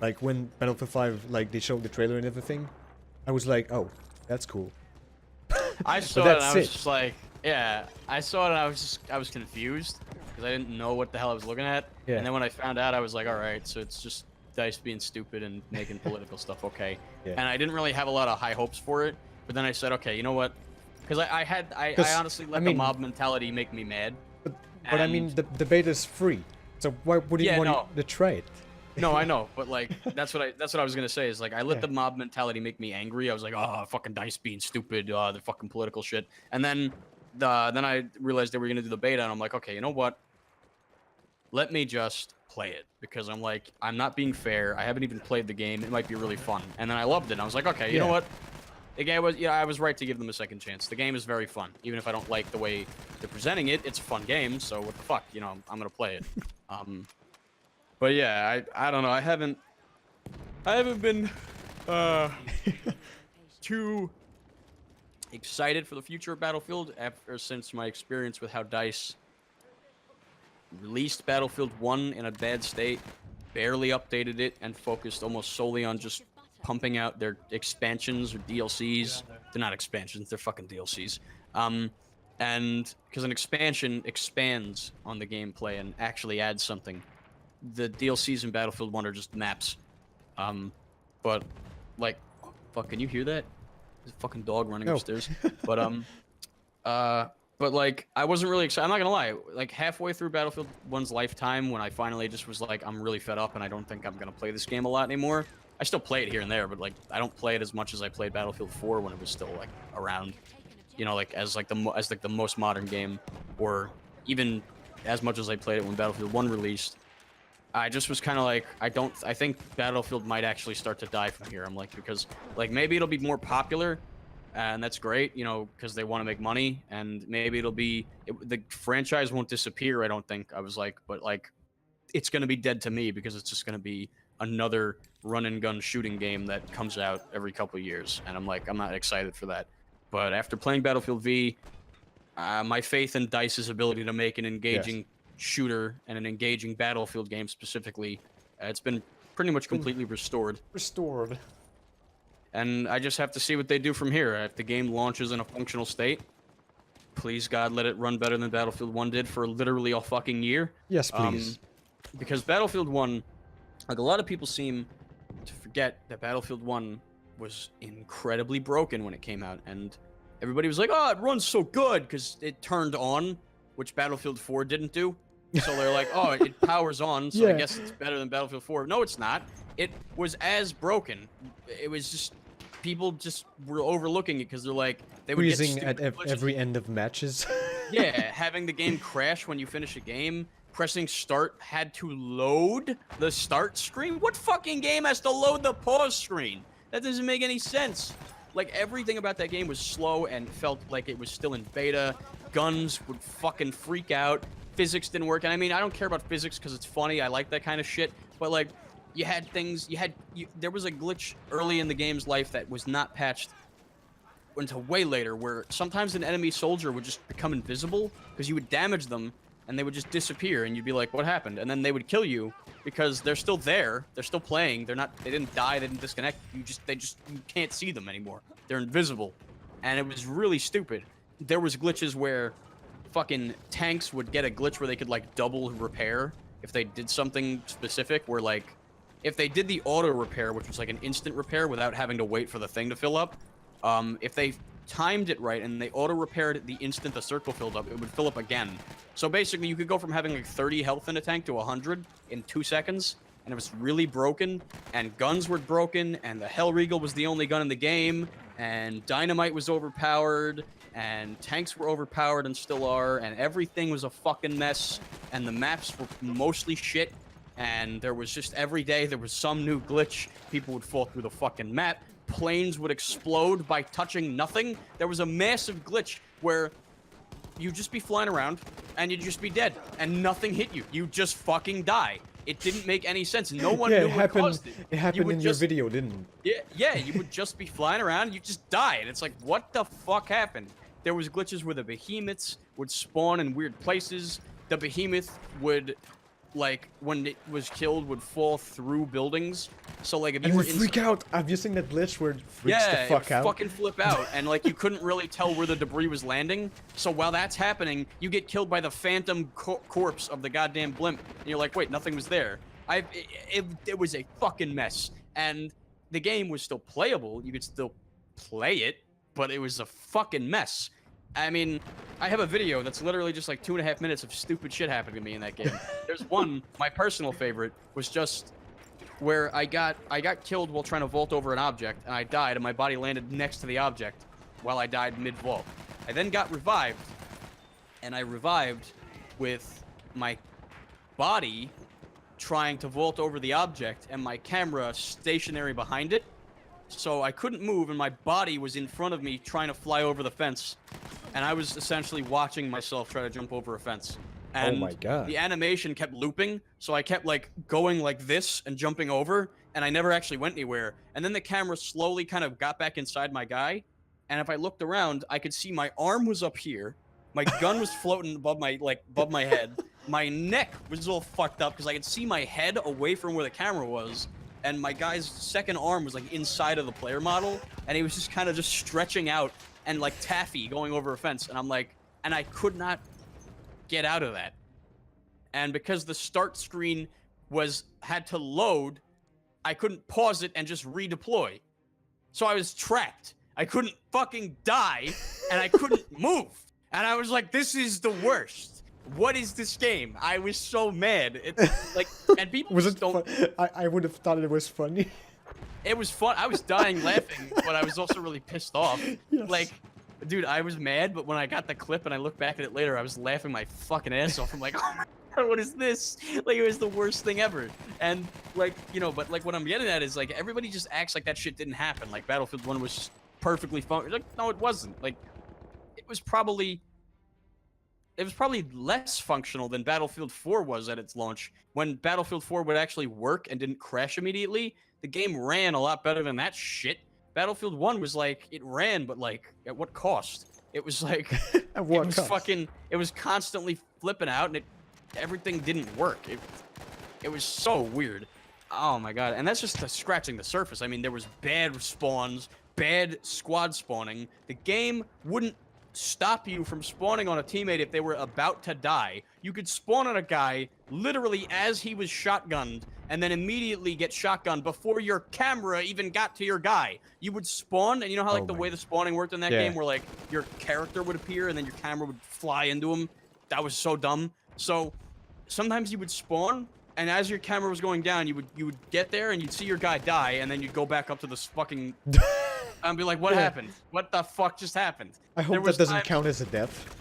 like when Battlefield 5, like they showed the trailer and everything, I was like, oh, that's cool. I saw it and I was just like, yeah, I saw it and I was confused because I didn't know what the hell I was looking at. Yeah. And then when I found out, I was like, all right, so it's just DICE being stupid and making political stuff, okay. Yeah. And I didn't really have a lot of high hopes for it, but then I said, okay, you know what? Because I honestly let the mob mentality make me mad. But I mean, the beta's free, so why wouldn't you want to try it? No, I know, but like that's what I was gonna say is like I let the mob mentality make me angry. I was like, oh, fucking DICE being stupid, the fucking political shit. And then I realized they were gonna do the beta, and I'm like, okay, you know what? Let me just play it, because I'm like, I'm not being fair. I haven't even played the game. It might be really fun. And then I loved it. And I was like, okay, you know what? The game was, I was right to give them a second chance. The game is very fun. Even if I don't like the way they're presenting it, it's a fun game. So what the fuck, you know, I'm gonna play it. But yeah, I don't know. I haven't been too excited for the future of Battlefield since my experience with how DICE released Battlefield 1 in a bad state, barely updated it, and focused almost solely on just pumping out their expansions or DLCs. They're not expansions, they're fucking DLCs. And because an expansion expands on the gameplay and actually adds something. The DLCs in Battlefield 1 are just maps. But, like, fuck, can you hear that? There's a fucking dog running upstairs. But like, I wasn't really excited. I'm not gonna lie. Like, halfway through Battlefield 1's lifetime, when I finally just was like, I'm really fed up and I don't think I'm gonna play this game a lot anymore. I still play it here and there, but like, I don't play it as much as I played Battlefield 4 when it was still like around. You know, like as the most modern game, or even as much as I played it when Battlefield 1 released. I just was kind of like, I think Battlefield might actually start to die from here. I'm like, because like maybe it'll be more popular, and that's great, you know, because they want to make money, and maybe the franchise won't disappear. I don't think. I was like, but like, it's gonna be dead to me because it's just gonna be another run and gun shooting game that comes out every couple of years, and I'm like, I'm not excited for that. But after playing Battlefield V, my faith in DICE's ability to make an engaging shooter and an engaging Battlefield game specifically, it's been pretty much completely restored. And I just have to see what they do from here. If the game launches in a functional state, please God, let it run better than Battlefield 1 did for literally a fucking year. Yes, please. Because Battlefield 1, like a lot of people seem to forget that Battlefield 1 was incredibly broken when it came out, and everybody was like, oh, it runs so good because it turned on, which Battlefield 4 didn't do. So they're like, oh, it powers on, so I guess it's better than Battlefield 4. No, it's not. It was as broken. It was just, people just were overlooking it because they're like, they would freezing get at every end of matches. Yeah, having the game crash when you finish a game, pressing start had to load the start screen. What fucking game has to load the pause screen? That doesn't make any sense. Like, everything about that game was slow and felt like it was still in beta. Guns would fucking freak out. Physics didn't work. And I mean, I don't care about physics because it's funny. I like that kind of shit. But like, you had things, there was a glitch early in the game's life that was not patched until way later, where sometimes an enemy soldier would just become invisible because you would damage them and they would just disappear, and you'd be like, what happened? And then they would kill you because they're still there, they're still playing, they didn't die, they didn't disconnect, you can't see them anymore. They're invisible. And it was really stupid. There was glitches where fucking tanks would get a glitch where they could like double repair if they did something specific, where like if they did the auto repair, which was like an instant repair without having to wait for the thing to fill up, if they timed it right and they auto repaired the instant the circle filled up, it would fill up again. So basically, you could go from having like 30 health in a tank to 100 in 2 seconds, and it was really broken, and guns were broken, and the Hellriegel was the only gun in the game, and dynamite was overpowered, and tanks were overpowered and still are, and everything was a fucking mess, and the maps were mostly shit, and there was just every day there was some new glitch. People would fall through the fucking map. Planes would explode by touching nothing. There was a massive glitch where you'd just be flying around and you'd just be dead and nothing hit you. You just fucking die. It didn't make any sense. No one knew what caused it. It happened in your video, didn't it? Yeah, you would just be flying around and you just die. And it's like, what the fuck happened? There was glitches where the behemoths would spawn in weird places. The behemoth would, like, when it was killed, would fall through buildings. So, like, if you were freak out. Have you seen that glitch where it freaks the fuck out? Yeah, fucking flip out. And, like, you couldn't really tell where the debris was landing. So while that's happening, you get killed by the phantom corpse of the goddamn blimp. And you're like, wait, nothing was there. It was a fucking mess. And the game was still playable. You could still play it, but it was a fucking mess. I mean, I have a video that's literally just like 2.5 minutes of stupid shit happening to me in that game. There's one, my personal favorite, was just where I got killed while trying to vault over an object, and I died, and my body landed next to the object while I died mid-vault. I then got revived, and I revived with my body trying to vault over the object, and my camera stationary behind it. So I couldn't move, and my body was in front of me trying to fly over the fence. And I was essentially watching myself try to jump over a fence. And oh my god. The animation kept looping, so I kept like going like this and jumping over, and I never actually went anywhere. And then the camera slowly kind of got back inside my guy, and if I looked around, I could see my arm was up here, my gun was floating above my head, my neck was all fucked up because I could see my head away from where the camera was, and my guy's second arm was like inside of the player model, and he was just kind of just stretching out and like taffy going over a fence, and I'm like, and I could not get out of that. And because the start screen had to load, I couldn't pause it and just redeploy. So I was trapped. I couldn't fucking die, and I couldn't move. And I was like, this is the worst. What is this game? I was so mad. It's like, and people was just it don't. I would have thought it was funny. It was fun. I was dying laughing, but I was also really pissed off. Yes. Like, dude, I was mad, but when I got the clip and I looked back at it later, I was laughing my fucking ass off. I'm like, oh my god, what is this? Like, it was the worst thing ever. And, like, you know, but, like, what I'm getting at is, like, everybody just acts like that shit didn't happen. Like, Battlefield 1 was perfectly fun. Like, no, it wasn't. Like, it was probably less functional than Battlefield 4 was at its launch. When Battlefield 4 would actually work and didn't crash immediately, the game ran a lot better than that shit. Battlefield 1 was like, it ran, but like, at what cost? It was like, At what it was cost? fucking, it was constantly flipping out, and everything didn't work. It was so weird. Oh my god, and that's just scratching the surface. I mean, there was bad spawns, bad squad spawning. The game wouldn't stop you from spawning on a teammate if they were about to die. You could spawn on a guy literally as he was shotgunned and then immediately get shotgunned before your camera even got to your guy. You would spawn, and you know how like the way the spawning worked in that game where like your character would appear and then your camera would fly into him? That was so dumb. So sometimes you would spawn, and as your camera was going down, you would get there and you'd see your guy die, and then you'd go back up to this fucking and be like, what happened? What the fuck just happened? I hope that doesn't count as a death.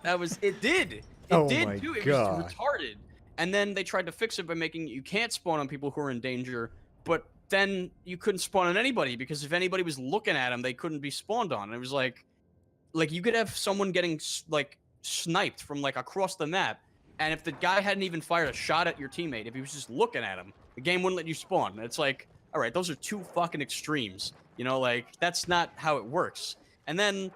It did. It Oh did my too. It God. was retarded. And then they tried to fix it by making you can't spawn on people who are in danger, but then you couldn't spawn on anybody because if anybody was looking at them, they couldn't be spawned on. And it was like you could have someone getting like sniped from like across the map, and if the guy hadn't even fired a shot at your teammate, if he was just looking at him, the game wouldn't let you spawn. And it's like, all right, those are two fucking extremes. You know, like, that's not how it works. And then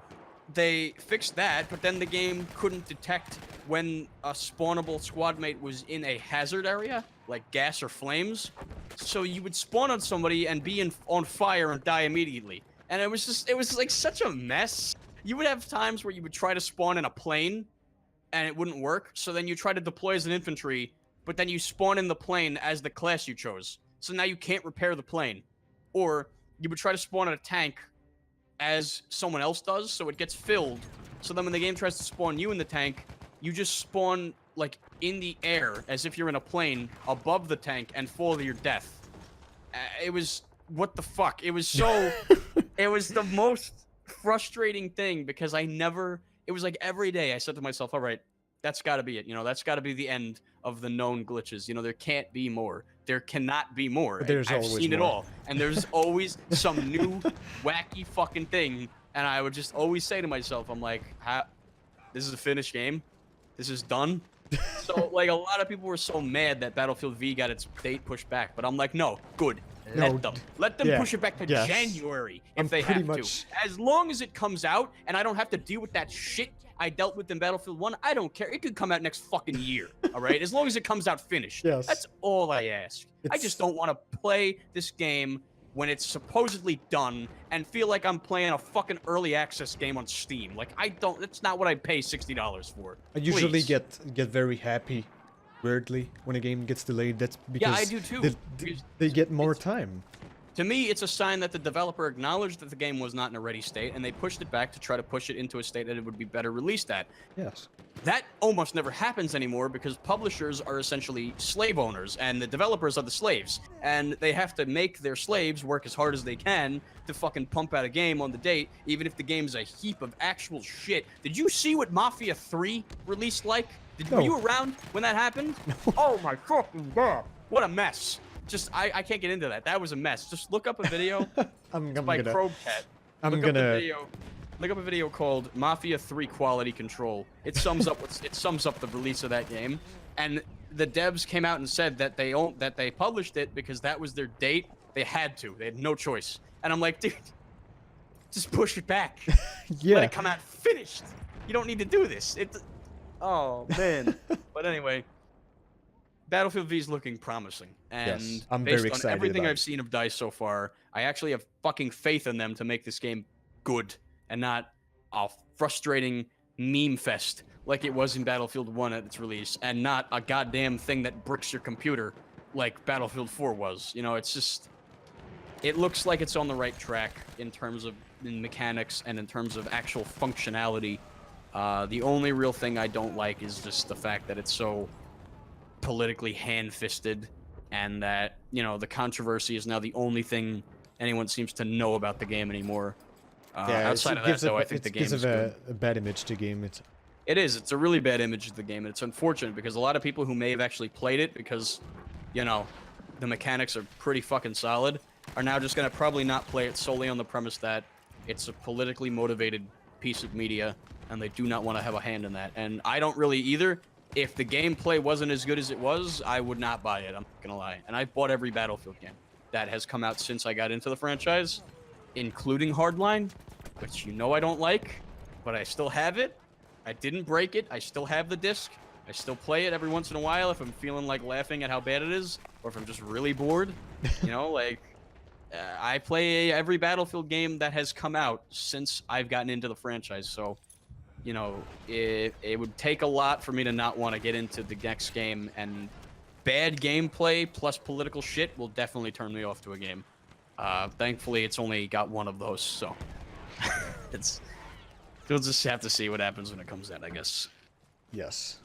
they fixed that, but then the game couldn't detect when a spawnable squad mate was in a hazard area, like gas or flames. So you would spawn on somebody and be on fire and die immediately. And it was like such a mess. You would have times where you would try to spawn in a plane and it wouldn't work. So then you try to deploy as an infantry, but then you spawn in the plane as the class you chose. so now you can't repair the plane. Or you would try to spawn in a tank as someone else does, so it gets filled. So then when the game tries to spawn you in the tank, you just spawn like in the air as if you're in a plane above the tank and fall to your death. It was what the fuck? It was so it was the most frustrating thing because it was like every day I said to myself, all right, that's got to be it. That's got to be the end of the known glitches. There can't be more. There cannot be more. I've seen it all. And there's always some new wacky fucking thing. And I would just always say to myself, I'm like, this is a finished game. This is done. So, like, a lot of people were so mad that Battlefield V got its date pushed back. But I'm like, no, good. Let them push it back to January if they have to. As long as it comes out and I don't have to deal with that shit I dealt with in Battlefield 1, I don't care. It could come out next fucking year, all right? As long as it comes out finished. Yes. That's all I ask. I just don't want to play this game when it's supposedly done and feel like I'm playing a fucking early access game on Steam. Like, that's not what I pay $60 for. I usually get very happy, weirdly, when a game gets delayed. That's because I do too. They get more time. To me, it's a sign that the developer acknowledged that the game was not in a ready state, and they pushed it back to try to push it into a state that it would be better released at. Yes. That almost never happens anymore because publishers are essentially slave owners, and the developers are the slaves. And they have to make their slaves work as hard as they can to fucking pump out a game on the date, even if the game's a heap of actual shit. Did you see what Mafia 3 released like? Were you around when that happened? No. Oh my fucking god. What a mess. I can't get into that. That was a mess. Just look up a video. I'm by gonna. Crowcat. Look up a video called Mafia 3 Quality Control. It sums up the release of that game. And the devs came out and said that they published it because that was their date. They had to. They had no choice. And I'm like, dude, just push it back. Yeah. Let it come out finished. You don't need to do this. Oh man. But anyway, Battlefield V is looking promising, and yes, I'm based very excited on everything about I've seen of DICE so far, I actually have fucking faith in them to make this game good and not a frustrating meme fest like it was in Battlefield 1 at its release, and not a goddamn thing that bricks your computer like Battlefield 4 was. It's just, it looks like it's on the right track in terms of mechanics and in terms of actual functionality. The only real thing I don't like is just the fact that it's so politically hand-fisted, and that the controversy is now the only thing anyone seems to know about the game anymore. Outside of that, though, I think the game is good. a bad image to game. It's a really bad image of the game, and it's unfortunate because a lot of people who may have actually played it because the mechanics are pretty fucking solid are now just gonna probably not play it solely on the premise that it's a politically motivated piece of media and they do not want to have a hand in that. And I don't really either. If the gameplay wasn't as good as it was, I would not buy it, I'm not gonna lie. And I've bought every Battlefield game that has come out since I got into the franchise, including Hardline, which I don't like, but I still have it. I didn't break it. I still have the disc. I still play it every once in a while if I'm feeling like laughing at how bad it is, or if I'm just really bored. I play every Battlefield game that has come out since I've gotten into the franchise, so it would take a lot for me to not want to get into the next game, and bad gameplay plus political shit will definitely turn me off to a game. Thankfully, it's only got one of those, so we'll just have to see what happens when it comes out, I guess. Yes,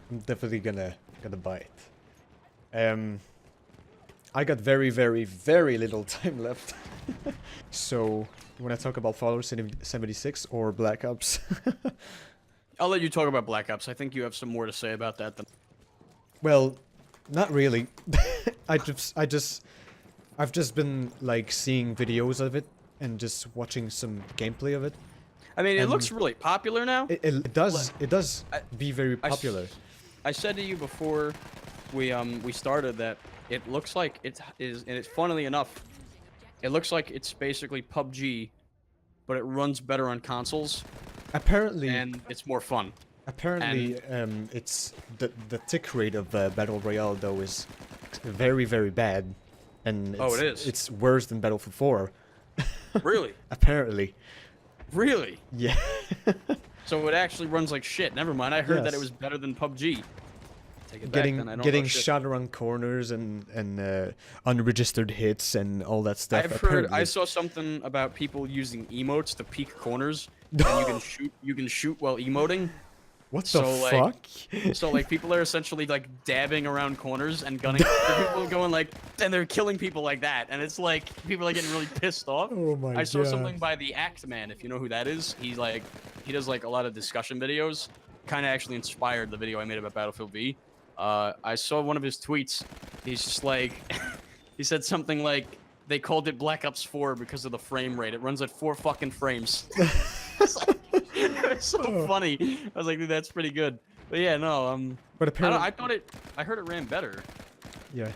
I'm definitely gonna buy it. I got very, very, very little time left. So, you want to talk about Fallout 76 or Black Ops? I'll let you talk about Black Ops. I think you have some more to say about that than... Well, not really. I've just been like seeing videos of it and just watching some gameplay of it. I mean, it looks really popular now. It does be very popular. I said to you before we started that it looks like it is, and it's funnily enough, it looks like it's basically PUBG, but it runs better on consoles. Apparently, and it's more fun. Apparently, it's the tick rate of Battle Royale though is very, very bad, and it is. It's worse than Battlefield 4. Really? Apparently. Really? Yeah. So it actually runs like shit. Never mind. I heard that it was better than PUBG. Take it back, getting then. I don't getting know shit. shot around corners and unregistered hits and all that stuff. I've heard. apparently. I saw something about people using emotes to peek corners, and you can shoot. You can shoot while emoting. What the So, like, fuck? So like people are essentially like dabbing around corners and gunning. People going like, and they're killing people like that, and it's like people are getting really pissed off. Oh my I saw God. something by the Act Man, if you know who that is. He does like a lot of discussion videos. Kind of actually inspired the video I made about Battlefield V. I saw one of his tweets. He's just like, he said something like, they called it Black Ops 4 because of the frame rate. It runs at 4 fucking frames. It's so funny. I was like, dude, that's pretty good. But yeah, no, But apparently, I heard it ran better. yeah.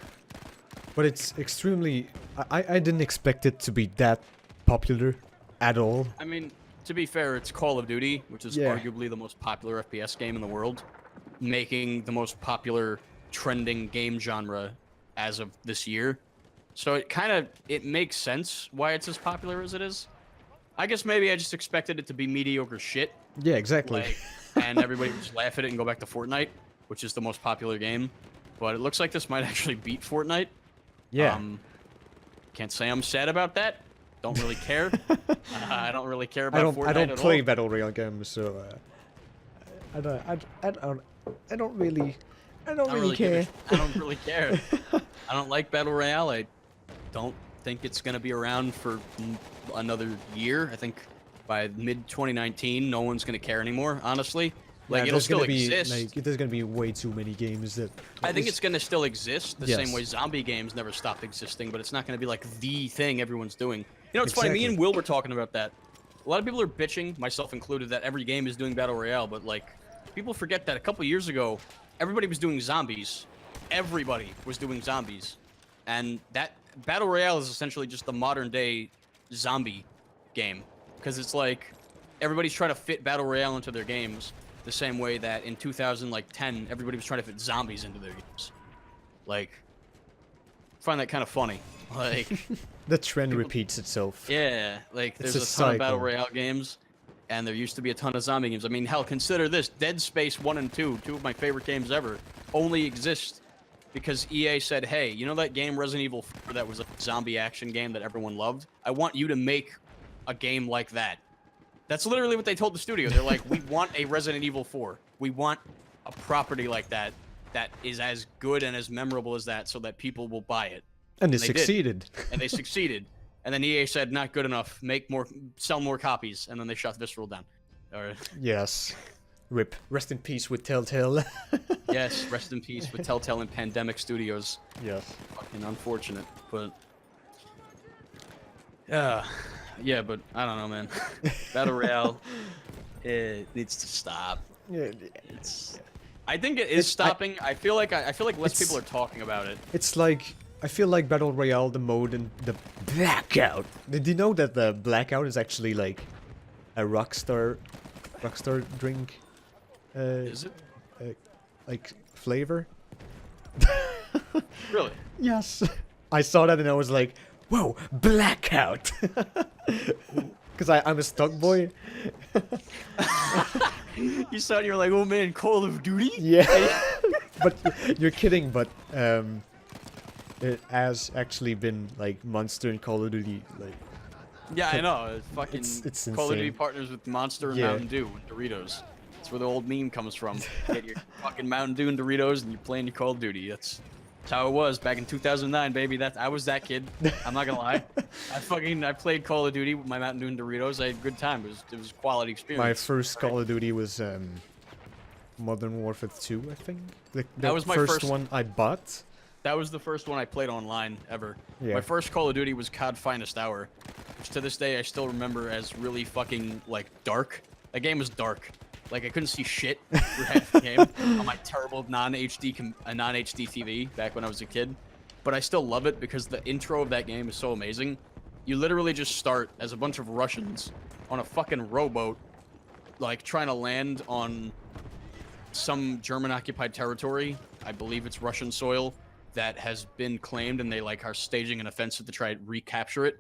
But it's extremely. I didn't expect it to be that popular at all. I mean, to be fair, it's Call of Duty, which is Yeah. arguably the most popular FPS game in the world, making the most popular trending game genre as of this year. So it makes sense why it's as popular as it is. I guess maybe I just expected it to be mediocre shit, Yeah, exactly. like, and everybody would just laugh at it and go back to Fortnite, which is the most popular game. But it looks like this might actually beat Fortnite. Yeah. Can't say I'm sad about that. Don't really care. I don't really care about Fortnite I don't at play all. battle royale games, so I don't really care. I don't really care. I don't like Battle Royale. I don't think it's going to be around for another year. I think by mid 2019, no one's going to care anymore, honestly. Like, Yeah, it'll there's still gonna be, exist. Like, there's gonna be way too many games that. I think it's going to still exist the same Yes. way zombie games never stopped existing, but it's not going to be like the thing everyone's doing. You know, it's funny, me Exactly. and Will were talking about that. A lot of people are bitching, myself included, that every game is doing Battle Royale, but like, people forget that a couple years ago, everybody was doing zombies. Everybody was doing zombies. And that Battle Royale is essentially just the modern day zombie game. Because it's like, everybody's trying to fit Battle Royale into their games the same way that in 2010, everybody was trying to fit zombies into their games. Like, I find that kind of funny. Like, The trend repeats itself. yeah, like It's there's a a ton of Battle cycle. Royale games, and there used to be a ton of zombie games. I mean, hell, consider this: Dead Space 1 and 2, two of my favorite games ever, only exist because EA said, hey, you know that game Resident Evil 4 that was a zombie action game that everyone loved? I want you to make a game like that. That's literally what they told the studio. They're like, we want a Resident Evil 4. We want a property like that that is as good and as memorable as that so that people will buy it. And they They did. succeeded. And they succeeded. And then EA said, not good enough. Make more, sell more copies. And then they shut Visceral down. Or, Yes. Rip. Rest in peace with Telltale. yes, rest in peace with Telltale and Pandemic Studios. Yes. Fucking unfortunate, but yeah, but I don't know, man. Battle Royale, it needs to stop. Yeah. I think it is stopping. I feel like less It's- people are talking about it. It's like I feel like Battle Royale, the mode and the blackout. Did you know that the blackout is actually like a Rockstar drink? Is it Like flavor? really? Yes. I saw that and I was like, whoa, blackout. Because I'm a stock boy. You saw it, you were like, oh man, Call of Duty? Yeah. But you're kidding, but it has actually been like Monster and Call of Duty, like Yeah, I know. Fucking It's Call of Duty insane. partners with Monster and Yeah. Mountain Dew and Doritos. That's where the old meme comes from. Get your fucking Mountain Dew and Doritos, and you're playing your Call of Duty. That's how it was back in 2009, baby. I was that kid. I'm not gonna lie. I played Call of Duty with my Mountain Dew and Doritos. I had a good time. It was a quality experience. my first Call of Duty was Modern Warfare 2, I think. The That was my first first- one I bought. That was the first one I played online ever. Yeah. My first Call of Duty was COD Finest Hour, which to this day I still remember as really fucking like dark. That game was dark. Like I couldn't see shit through half the game on my terrible non-HD TV back when I was a kid. But I still love it because the intro of that game is so amazing. You literally just start as a bunch of Russians on a fucking rowboat, like trying to land on some German-occupied territory. I believe it's Russian soil that has been claimed, and they like are staging an offensive to try to recapture it.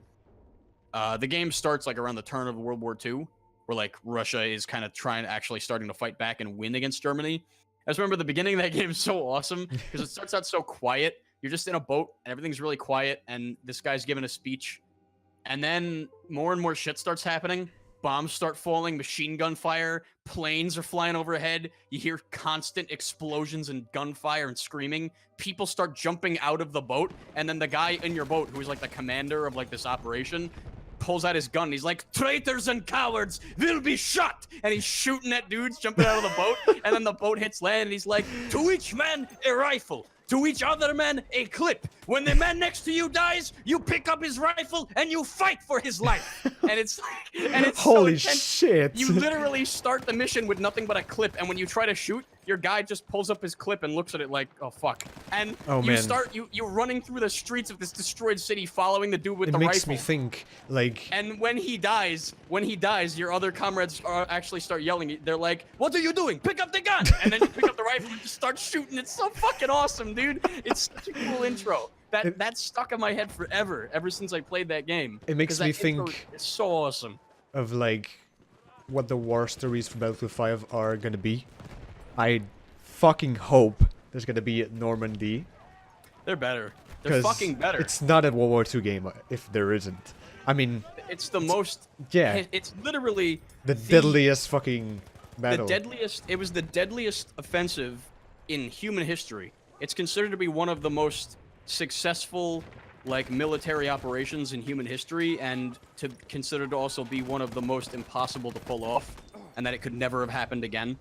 The game starts like around the turn of World War II, where like Russia is kind of starting to fight back and win against Germany. I just remember the beginning of that game is so awesome because it starts out so quiet. You're just in a boat and everything's really quiet, and this guy's giving a speech, and then more and more shit starts happening. Bombs start falling, machine gun fire, planes are flying overhead. You hear constant explosions and gunfire and screaming. People start jumping out of the boat, and then the guy in your boat, who is like the commander of like this operation, pulls out his gun. He's like, "Traitors and cowards will be shot!" And he's shooting at dudes jumping out of the boat, and then the boat hits land, and he's like, "To each man a rifle. To each other man a clip. When the man next to you dies, you pick up his rifle and you fight for his life." And it's Holy so intense. shit. You literally start the mission with nothing but a clip, and when you try to shoot, your guy just pulls up his clip and looks at it like, "Oh fuck." And you're running through the streets of this destroyed city following the dude with the rifle. It makes me think, like... And when he dies, your other comrades actually start yelling. They're like, "What are you doing? Pick up the gun!" And then you pick up the rifle and just start shooting. It's so fucking awesome, dude. It's such a cool intro. That's stuck in my head forever, ever since I played that game. It makes me think... It's so awesome. Of, like, what the war stories for Battlefield 5 are gonna be. I fucking hope there's gonna be Normandy. They're better. They're fucking better. It's not a World War II game if there isn't. I mean... It's the most... Yeah. It's literally... The deadliest fucking battle. It was the deadliest offensive in human history. It's considered to be one of the most successful, like, military operations in human history, and considered to also be one of the most impossible to pull off, and that it could never have happened again,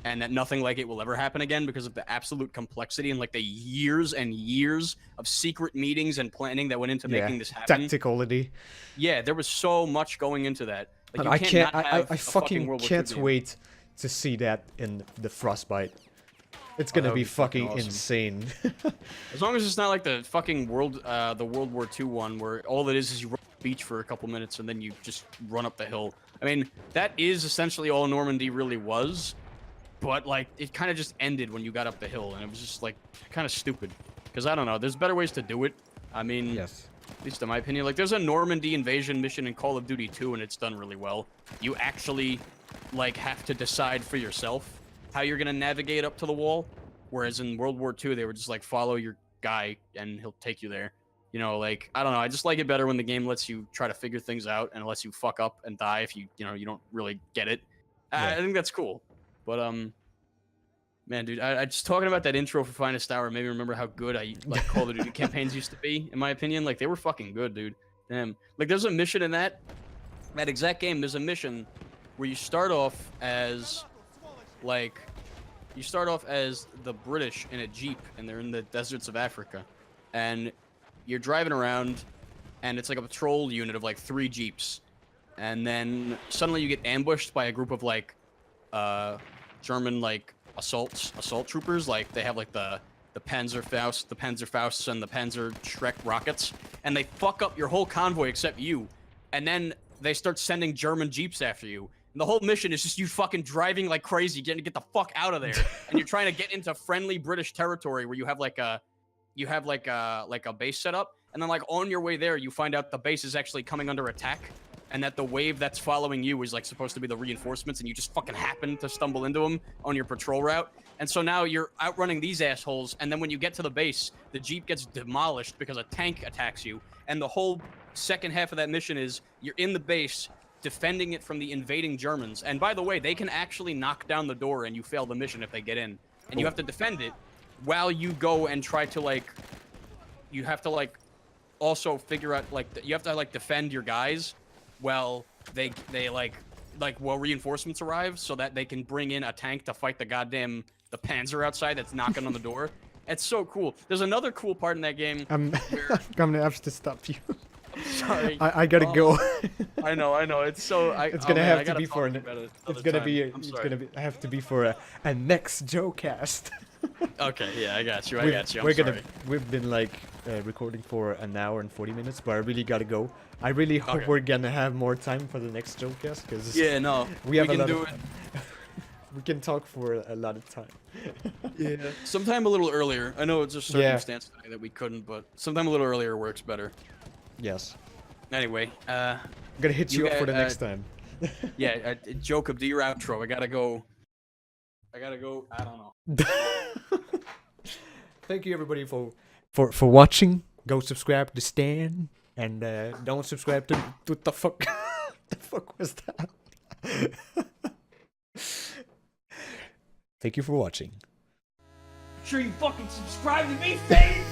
and that nothing like it will ever happen again because of the absolute complexity and, like, the years and years of secret meetings and planning that went into making this happen. Tacticality. Yeah, there was so much going into that. Like, I fucking can't wait to see that in the Frostbite. It's gonna be fucking awesome. Insane. As long as it's not like the fucking World War II one, where all it is you run on the beach for a couple minutes and then you just run up the hill. I mean, that is essentially all Normandy really was, but like it kind of just ended when you got up the hill, and it was just like kind of stupid. Because I don't know, there's better ways to do it. I mean, yes. At least in my opinion, like there's a Normandy invasion mission in Call of Duty 2, and it's done really well. You actually like have to decide for yourself how you're gonna navigate up to the wall, whereas in World War II they were just like follow your guy and he'll take you there. You know, like I don't know, I just like it better when the game lets you try to figure things out and lets you fuck up and die if you don't really get it. Yeah. I think that's cool. But man, dude, I just talking about that intro for Finest Hour made me remember how good like Call of Duty campaigns used to be. In my opinion, like they were fucking good, dude. Damn, like there's a mission in that exact game. There's a mission where you start off as the British in a Jeep, and they're in the deserts of Africa, and you're driving around, and it's like a patrol unit of like 3 Jeeps, and then suddenly you get ambushed by a group of like German like assault troopers. Like they have like the Panzerfaust, and the Panzer Schreck rockets, and they fuck up your whole convoy except you, and then they start sending German Jeeps after you. And the whole mission is just you fucking driving like crazy, getting to get the fuck out of there, and you're trying to get into friendly British territory where you have like a base set up, and then like on your way there you find out the base is actually coming under attack, and that the wave that's following you is like supposed to be the reinforcements, and you just fucking happen to stumble into them on your patrol route. And so now you're outrunning these assholes, and then when you get to the base, the Jeep gets demolished because a tank attacks you, and the whole second half of that mission is you're in the base defending it from the invading Germans. And by the way, they can actually knock down the door and you fail the mission if they get in, and you have to defend it while you go and try to like you have to like also figure out like you have to like defend your guys while they while reinforcements arrive, so that they can bring in a tank to fight the Panzer outside that's knocking on the door. It's so cool. There's another cool part in that game. I'm gonna have to stop you. I'm sorry. I gotta go. I know. It's so. It's gonna have to be for. It's gonna be. It's gonna be. I have to be for a next Jocast. Okay. Yeah, I got you. We've been like recording for an hour and 40 minutes, but I really gotta go. I really hope we're gonna have more time for the next Jocast, because we can do it. We can talk for a lot of time. Yeah. Sometime a little earlier. I know it's a circumstance today that we couldn't, but sometime a little earlier works better. Yes. Anyway, I'm gonna hit you up for the next time. Yeah, Jocab, do your outro. I gotta go. I don't know. Thank you everybody for watching. Go subscribe to Stan and don't subscribe to what the fuck. The fuck was that? Thank you for watching. Make sure you fucking subscribe to me, Fade!